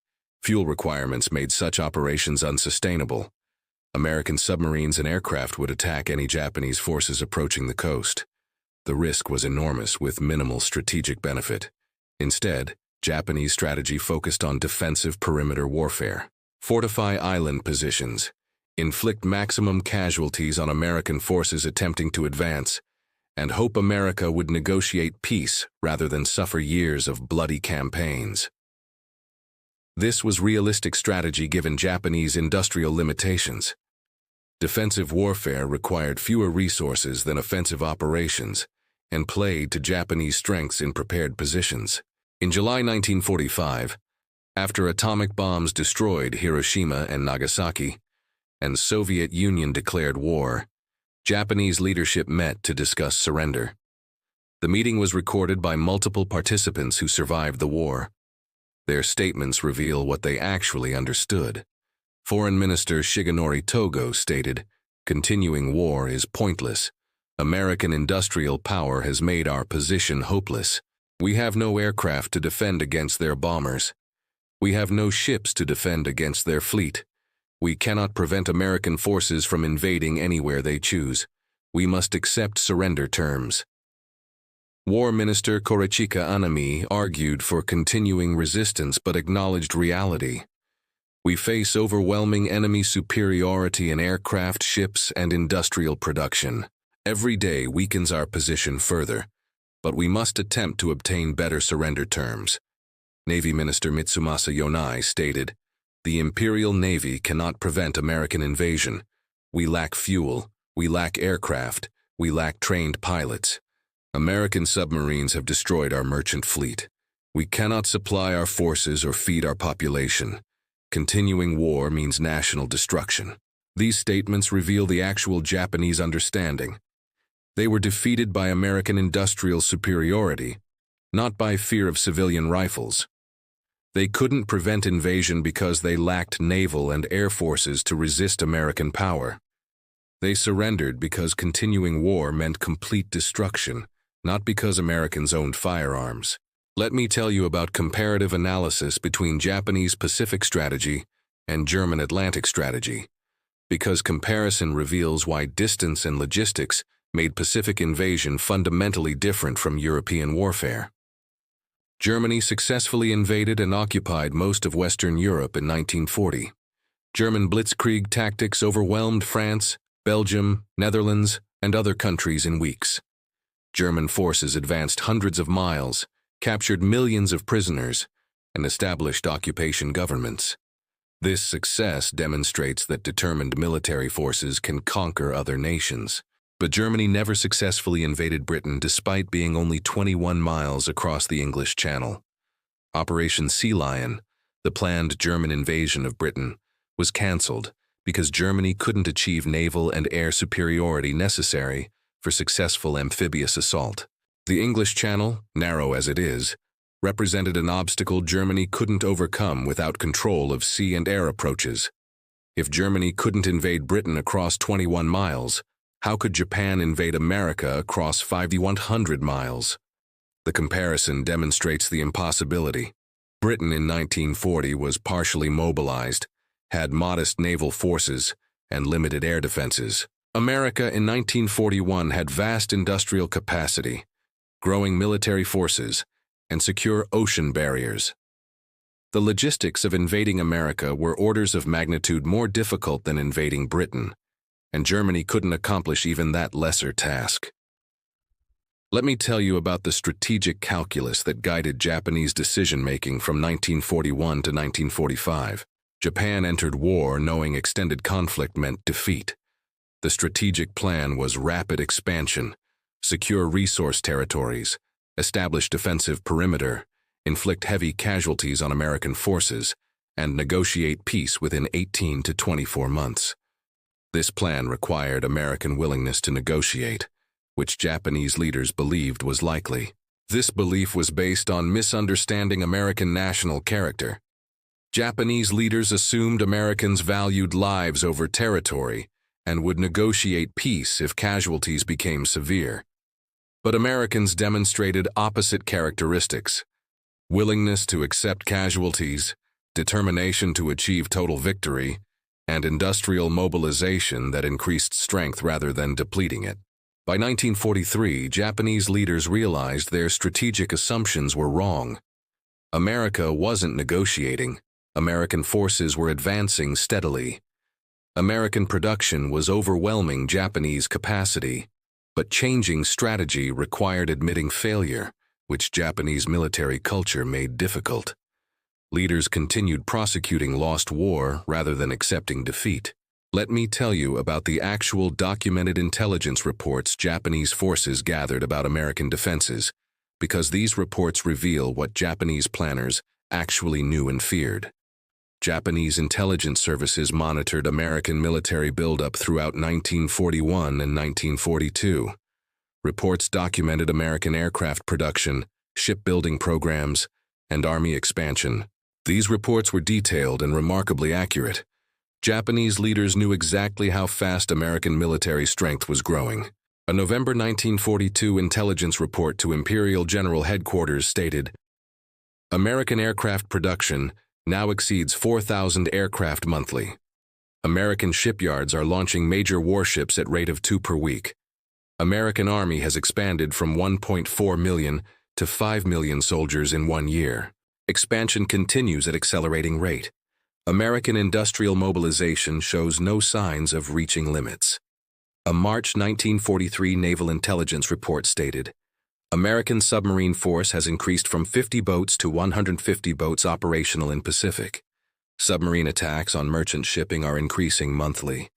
Fuel requirements made such operations unsustainable. American submarines and aircraft would attack any Japanese forces approaching the coast. The risk was enormous with minimal strategic benefit. Instead, Japanese strategy focused on defensive perimeter warfare. Fortify island positions, inflict maximum casualties on American forces attempting to advance, and hope America would negotiate peace rather than suffer years of bloody campaigns. This was realistic strategy given Japanese industrial limitations. Defensive warfare required fewer resources than offensive operations and played to Japanese strengths in prepared positions. In July 1945, after atomic bombs destroyed Hiroshima and Nagasaki, and Soviet Union declared war, Japanese leadership met to discuss surrender. The meeting was recorded by multiple participants who survived the war. Their statements reveal what they actually understood. Foreign Minister Shigenori Togo stated, "Continuing war is pointless. American industrial power has made our position hopeless. We have no aircraft to defend against their bombers. We have no ships to defend against their fleet. We cannot prevent American forces from invading anywhere they choose. We must accept surrender terms." War Minister Korichika Anami argued for continuing resistance but acknowledged reality. "We face overwhelming enemy superiority in aircraft, ships, and industrial production. Every day weakens our position further, but we must attempt to obtain better surrender terms." Navy Minister Mitsumasa Yonai stated, "The Imperial Navy cannot prevent American invasion. We lack fuel, we lack aircraft, we lack trained pilots. American submarines have destroyed our merchant fleet. We cannot supply our forces or feed our population. Continuing war means national destruction. These statements reveal the actual Japanese understanding. They were defeated by American industrial superiority, not by fear of civilian rifles. They couldn't prevent invasion because they lacked naval and air forces to resist American power. They surrendered because continuing war meant complete destruction, not because Americans owned firearms. Let me tell you about comparative analysis between Japanese Pacific strategy and German Atlantic strategy, because comparison reveals why distance and logistics made Pacific invasion fundamentally different from European warfare. Germany successfully invaded and occupied most of Western Europe in 1940. German blitzkrieg tactics overwhelmed France, Belgium, Netherlands, and other countries in weeks. German forces advanced hundreds of miles, captured millions of prisoners, and established occupation governments. This success demonstrates that determined military forces can conquer other nations. But Germany never successfully invaded Britain despite being only 21 miles across the English Channel. Operation Sea Lion, the planned German invasion of Britain, was cancelled because Germany couldn't achieve naval and air superiority necessary for successful amphibious assault. The English Channel, narrow as it is, represented an obstacle Germany couldn't overcome without control of sea and air approaches. If Germany couldn't invade Britain across 21 miles, how could Japan invade America across 5,100 miles? The comparison demonstrates the impossibility. Britain in 1940 was partially mobilized, had modest naval forces, and limited air defenses. America in 1941 had vast industrial capacity, growing military forces, and secure ocean barriers. The logistics of invading America were orders of magnitude more difficult than invading Britain, and Germany couldn't accomplish even that lesser task. Let me tell you about the strategic calculus that guided Japanese decision-making from 1941 to 1945. Japan entered war knowing extended conflict meant defeat. The strategic plan was rapid expansion, secure resource territories, establish defensive perimeter, inflict heavy casualties on American forces, and negotiate peace within 18 to 24 months. This plan required American willingness to negotiate, which Japanese leaders believed was likely. This belief was based on misunderstanding American national character. Japanese leaders assumed Americans valued lives over territory and would negotiate peace if casualties became severe. But Americans demonstrated opposite characteristics: willingness to accept casualties, determination to achieve total victory, and industrial mobilization that increased strength rather than depleting it. By 1943, Japanese leaders realized their strategic assumptions were wrong. America wasn't negotiating. American forces were advancing steadily. American production was overwhelming Japanese capacity, but changing strategy required admitting failure, which Japanese military culture made difficult. Leaders continued prosecuting lost war rather than accepting defeat. Let me tell you about the actual documented intelligence reports Japanese forces gathered about American defenses, because these reports reveal what Japanese planners actually knew and feared. Japanese intelligence services monitored American military buildup throughout 1941 and 1942. Reports documented American aircraft production, shipbuilding programs, and army expansion. These reports were detailed and remarkably accurate. Japanese leaders knew exactly how fast American military strength was growing. A November 1942 intelligence report to Imperial General Headquarters stated, "American aircraft production now exceeds 4,000 aircraft monthly. American shipyards are launching major warships at rate of 2 per week. American Army has expanded from 1.4 million to 5 million soldiers in 1 year. Expansion continues at accelerating rate. American industrial mobilization shows no signs of reaching limits." A March 1943 Naval Intelligence report stated, "American submarine force has increased from 50 boats to 150 boats operational in Pacific. Submarine attacks on merchant shipping are increasing monthly.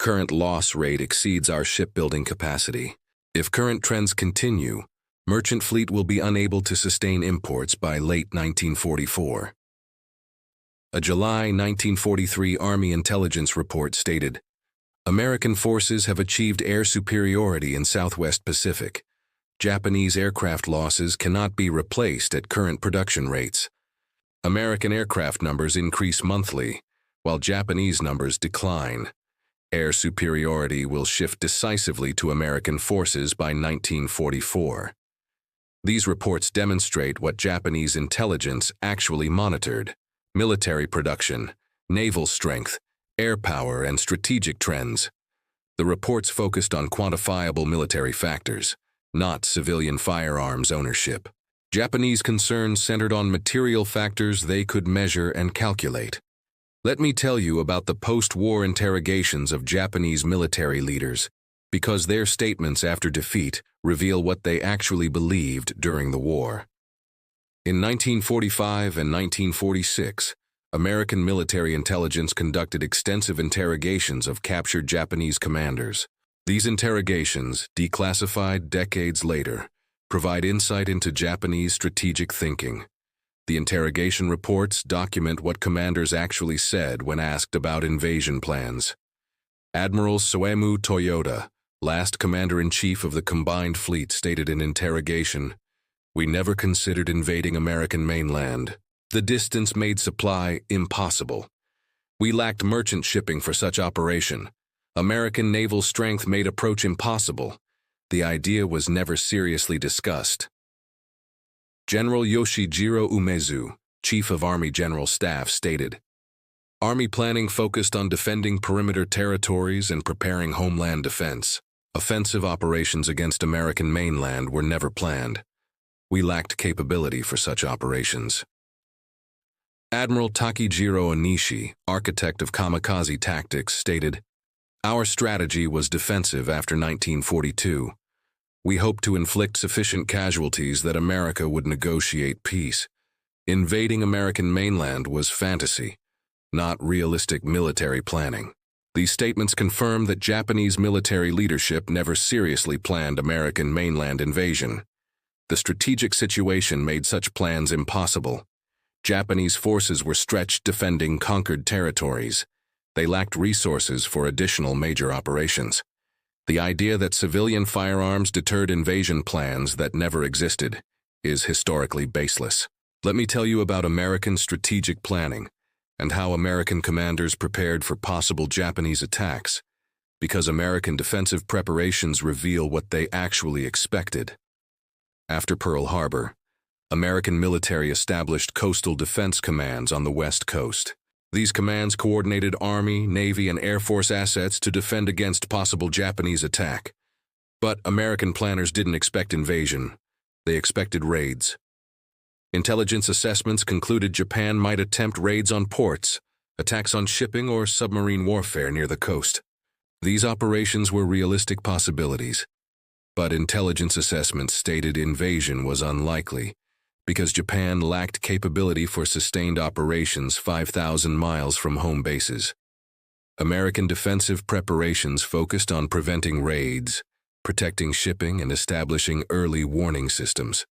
Current loss rate exceeds our shipbuilding capacity. If current trends continue, merchant fleet will be unable to sustain imports by late 1944. A July 1943 Army intelligence report stated, American forces have achieved air superiority in Southwest Pacific. Japanese aircraft losses cannot be replaced at current production rates. American aircraft numbers increase monthly, while Japanese numbers decline. Air superiority will shift decisively to American forces by 1944. These reports demonstrate what Japanese intelligence actually monitored: military production, naval strength, air power, and strategic trends. The reports focused on quantifiable military factors, not civilian firearms ownership. Japanese concerns centered on material factors they could measure and calculate. Let me tell you about the post-war interrogations of Japanese military leaders, because their statements after defeat reveal what they actually believed during the war. In 1945 and 1946, American military intelligence conducted extensive interrogations of captured Japanese commanders. These interrogations, declassified decades later, provide insight into Japanese strategic thinking. The interrogation reports document what commanders actually said when asked about invasion plans. Admiral Soemu Toyoda, last commander-in-chief of the combined fleet, stated in interrogation, "We never considered invading American mainland. The distance made supply impossible. We lacked merchant shipping for such operation. American naval strength made approach impossible. The idea was never seriously discussed." General Yoshijiro Umezu, Chief of Army General Staff, stated, "Army planning focused on defending perimeter territories and preparing homeland defense. Offensive operations against American mainland were never planned. We lacked capability for such operations." Admiral Takejiro Onishi, architect of kamikaze tactics, stated, "Our strategy was defensive after 1942. We hoped to inflict sufficient casualties that America would negotiate peace. Invading American mainland was fantasy, not realistic military planning." These statements confirm that Japanese military leadership never seriously planned American mainland invasion. The strategic situation made such plans impossible. Japanese forces were stretched defending conquered territories. They lacked resources for additional major operations. The idea that civilian firearms deterred invasion plans that never existed is historically baseless. Let me tell you about American strategic planning and how American commanders prepared for possible Japanese attacks, because American defensive preparations reveal what they actually expected. After Pearl Harbor, American military established coastal defense commands on the West Coast. These commands coordinated Army, Navy, and Air Force assets to defend against possible Japanese attack. But American planners didn't expect invasion. They expected raids. Intelligence assessments concluded Japan might attempt raids on ports, attacks on shipping, or submarine warfare near the coast. These operations were realistic possibilities, but intelligence assessments stated invasion was unlikely, because Japan lacked capability for sustained operations 5,000 miles from home bases. American defensive preparations focused on preventing raids, protecting shipping, and establishing early warning systems.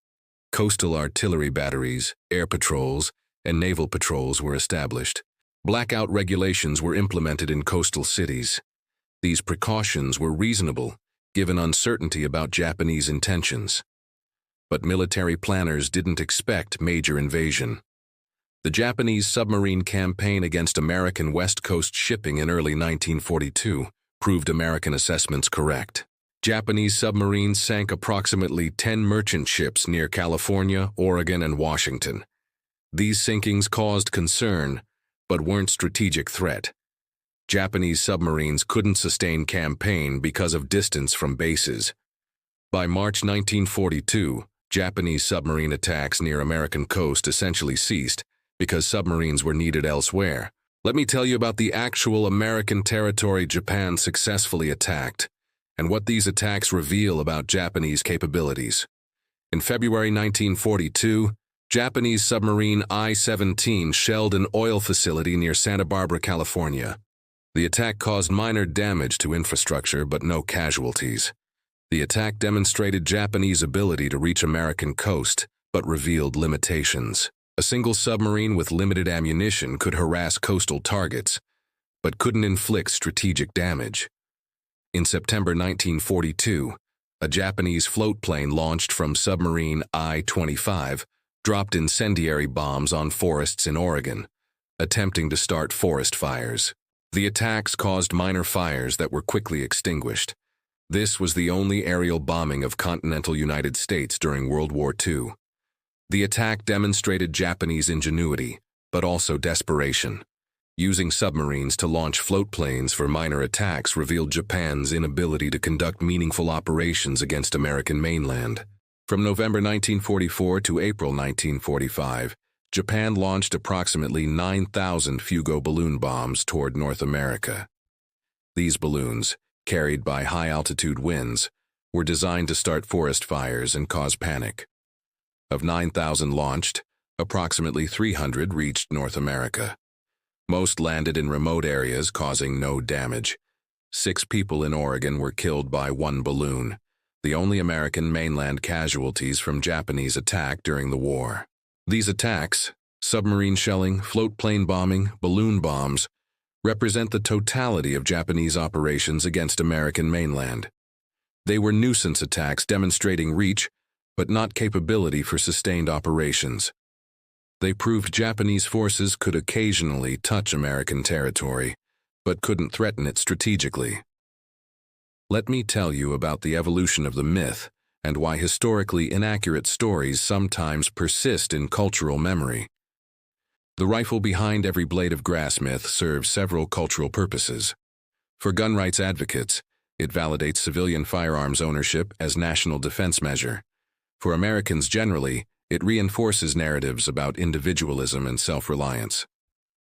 Coastal artillery batteries, air patrols, and naval patrols were established. Blackout regulations were implemented in coastal cities. These precautions were reasonable, given uncertainty about Japanese intentions. But military planners didn't expect major invasion. The Japanese submarine campaign against American West Coast shipping in early 1942 proved American assessments correct. Japanese submarines sank approximately 10 merchant ships near California, Oregon, and Washington. These sinkings caused concern, but weren't strategic threat. Japanese submarines couldn't sustain campaign because of distance from bases. By March 1942, Japanese submarine attacks near American coast essentially ceased because submarines were needed elsewhere. Let me tell you about the actual American territory Japan successfully attacked and what these attacks reveal about Japanese capabilities. In February 1942, Japanese submarine I-17 shelled an oil facility near Santa Barbara, California. The attack caused minor damage to infrastructure but no casualties. The attack demonstrated Japanese ability to reach American coast, but revealed limitations. A single submarine with limited ammunition could harass coastal targets, but couldn't inflict strategic damage. In September 1942, a Japanese float plane launched from Submarine I-25 dropped incendiary bombs on forests in Oregon, attempting to start forest fires. The attacks caused minor fires that were quickly extinguished. This was the only aerial bombing of continental United States during World War II. The attack demonstrated Japanese ingenuity, but also desperation. Using submarines to launch float planes for minor attacks revealed Japan's inability to conduct meaningful operations against American mainland. From November 1944 to April 1945, Japan launched approximately 9,000 Fugo balloon bombs toward North America. These balloons, carried by high-altitude winds, were designed to start forest fires and cause panic. Of 9,000 launched, approximately 300 reached North America. Most landed in remote areas, causing no damage. 6 people in Oregon were killed by one balloon, the only American mainland casualties from Japanese attack during the war. These attacks, submarine shelling, float plane bombing, balloon bombs, represent the totality of Japanese operations against American mainland. They were nuisance attacks demonstrating reach, but not capability for sustained operations. They proved Japanese forces could occasionally touch American territory, but couldn't threaten it strategically. Let me tell you about the evolution of the myth and why historically inaccurate stories sometimes persist in cultural memory. The rifle behind every blade of grass myth serves several cultural purposes. For gun rights advocates, it validates civilian firearms ownership as national defense measure. For Americans generally, it reinforces narratives about individualism and self-reliance.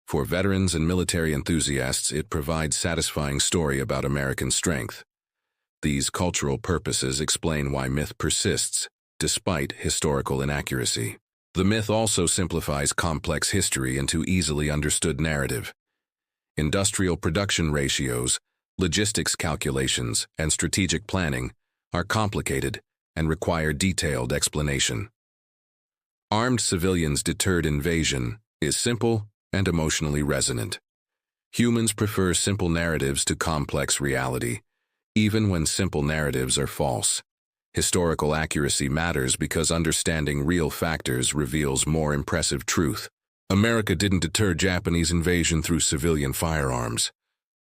For veterans and military enthusiasts, it provides satisfying story about American strength. These cultural purposes explain why myth persists, despite historical inaccuracy. The myth also simplifies complex history into easily understood narrative. Industrial production ratios, logistics calculations, and strategic planning are complicated and require detailed explanation. Armed civilians deterred invasion is simple and emotionally resonant. Humans prefer simple narratives to complex reality, even when simple narratives are false. Historical accuracy matters because understanding real factors reveals more impressive truth. America didn't deter Japanese invasion through civilian firearms.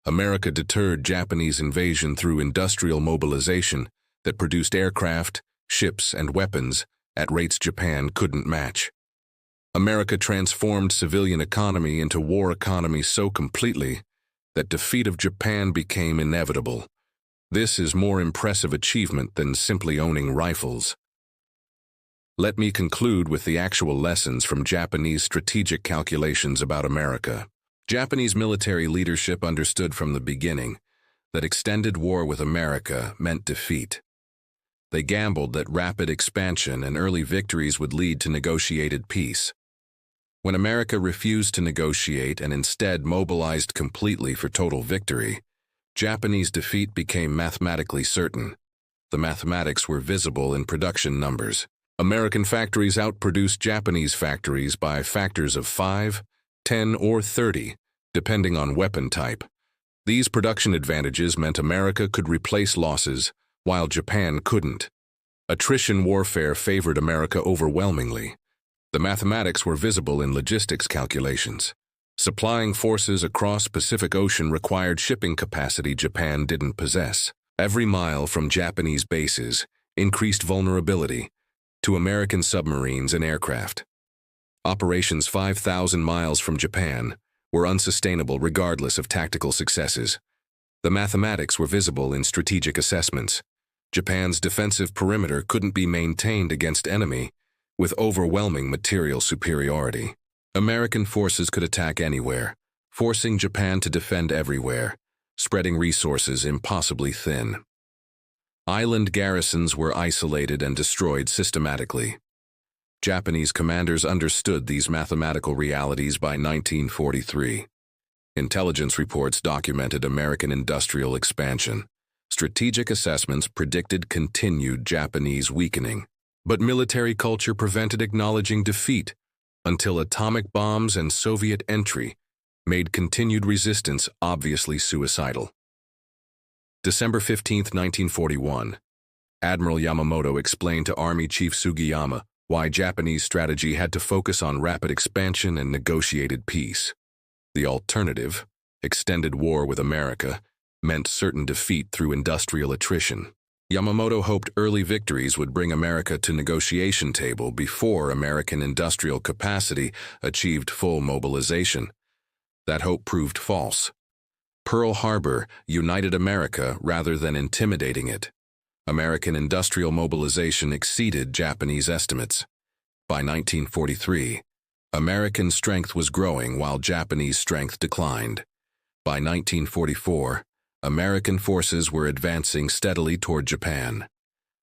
America deterred Japanese invasion through industrial mobilization that produced aircraft, ships, and weapons at rates Japan couldn't match. America transformed civilian economy into war economy so completely that defeat of Japan became inevitable. This is more impressive achievement than simply owning rifles. Let me conclude with the actual lessons from Japanese strategic calculations about America. Japanese military leadership understood from the beginning that extended war with America meant defeat. They gambled that rapid expansion and early victories would lead to negotiated peace. When America refused to negotiate and instead mobilized completely for total victory, Japanese defeat became mathematically certain. The mathematics were visible in production numbers. American factories outproduced Japanese factories by factors of 5, 10, or 30, depending on weapon type. These production advantages meant America could replace losses, while Japan couldn't. Attrition warfare favored America overwhelmingly. The mathematics were visible in logistics calculations. Supplying forces across Pacific Ocean required shipping capacity Japan didn't possess. Every mile from Japanese bases increased vulnerability to American submarines and aircraft. Operations 5,000 miles from Japan were unsustainable regardless of tactical successes. The mathematics were visible in strategic assessments. Japan's defensive perimeter couldn't be maintained against enemy with overwhelming material superiority. American forces could attack anywhere, forcing Japan to defend everywhere, spreading resources impossibly thin. Island garrisons were isolated and destroyed systematically. Japanese commanders understood these mathematical realities by 1943. Intelligence reports documented American industrial expansion. Strategic assessments predicted continued Japanese weakening. But military culture prevented acknowledging defeat until atomic bombs and Soviet entry made continued resistance obviously suicidal. December 15, 1941. Admiral Yamamoto explained to Army Chief Sugiyama why Japanese strategy had to focus on rapid expansion and negotiated peace. The alternative, extended war with America, meant certain defeat through industrial attrition. Yamamoto hoped early victories would bring America to negotiation table before American industrial capacity achieved full mobilization. That hope proved false. Pearl Harbor united America rather than intimidating it. American industrial mobilization exceeded Japanese estimates. By 1943, American strength was growing while Japanese strength declined. By 1944, American forces were advancing steadily toward Japan.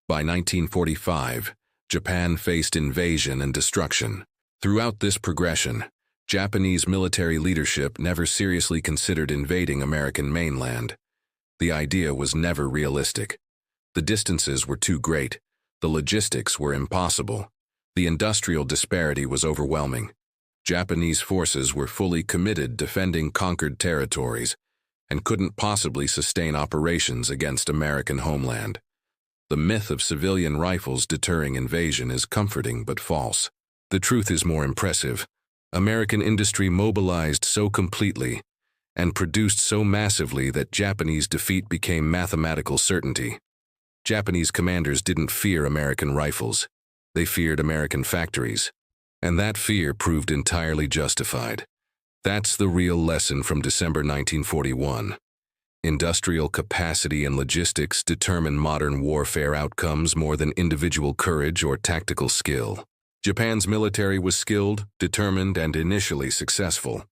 By 1945, Japan faced invasion and destruction. Throughout this progression, Japanese military leadership never seriously considered invading American mainland. The idea was never realistic. The distances were too great. The logistics were impossible. The industrial disparity was overwhelming. Japanese forces were fully committed defending conquered territories and couldn't possibly sustain operations against American homeland. The myth of civilian rifles deterring invasion is comforting but false. The truth is more impressive. American industry mobilized so completely and produced so massively that Japanese defeat became mathematical certainty. Japanese commanders didn't fear American rifles. They feared American factories. And that fear proved entirely justified. That's the real lesson from December 1941. Industrial capacity and logistics determine modern warfare outcomes more than individual courage or tactical skill. Japan's military was skilled, determined, and initially successful.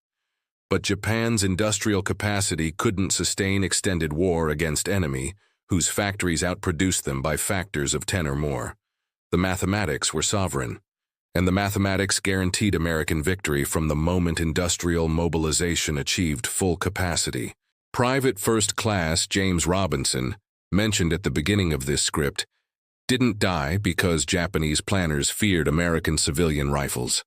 But Japan's industrial capacity couldn't sustain extended war against enemy whose factories outproduced them by factors of 10 or more. The mathematics were sovereign, and the mathematics guaranteed American victory from the moment industrial mobilization achieved full capacity. Private First Class James Robinson, mentioned at the beginning of this script, didn't die because Japanese planners feared American civilian rifles.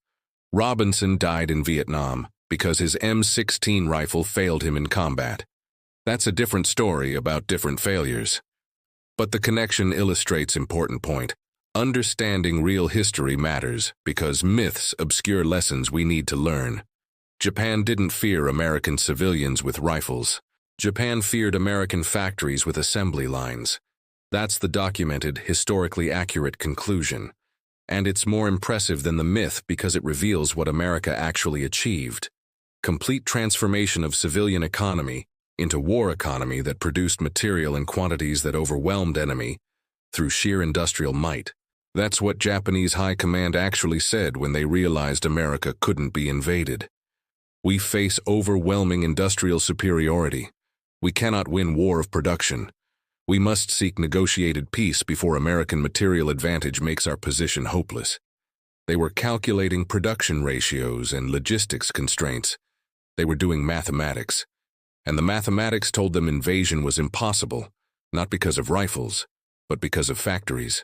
Robinson died in Vietnam because his M16 rifle failed him in combat. That's a different story about different failures. But the connection illustrates important point. Understanding real history matters because myths obscure lessons we need to learn. Japan didn't fear American civilians with rifles. Japan feared American factories with assembly lines. That's the documented, historically accurate conclusion. And it's more impressive than the myth because it reveals what America actually achieved. Complete transformation of civilian economy into war economy that produced material in quantities that overwhelmed enemy through sheer industrial might. That's what Japanese high command actually said when they realized America couldn't be invaded. We face overwhelming industrial superiority. We cannot win war of production. We must seek negotiated peace before American material advantage makes our position hopeless. They were calculating production ratios and logistics constraints. They were doing mathematics. And the mathematics told them invasion was impossible, not because of rifles, but because of factories.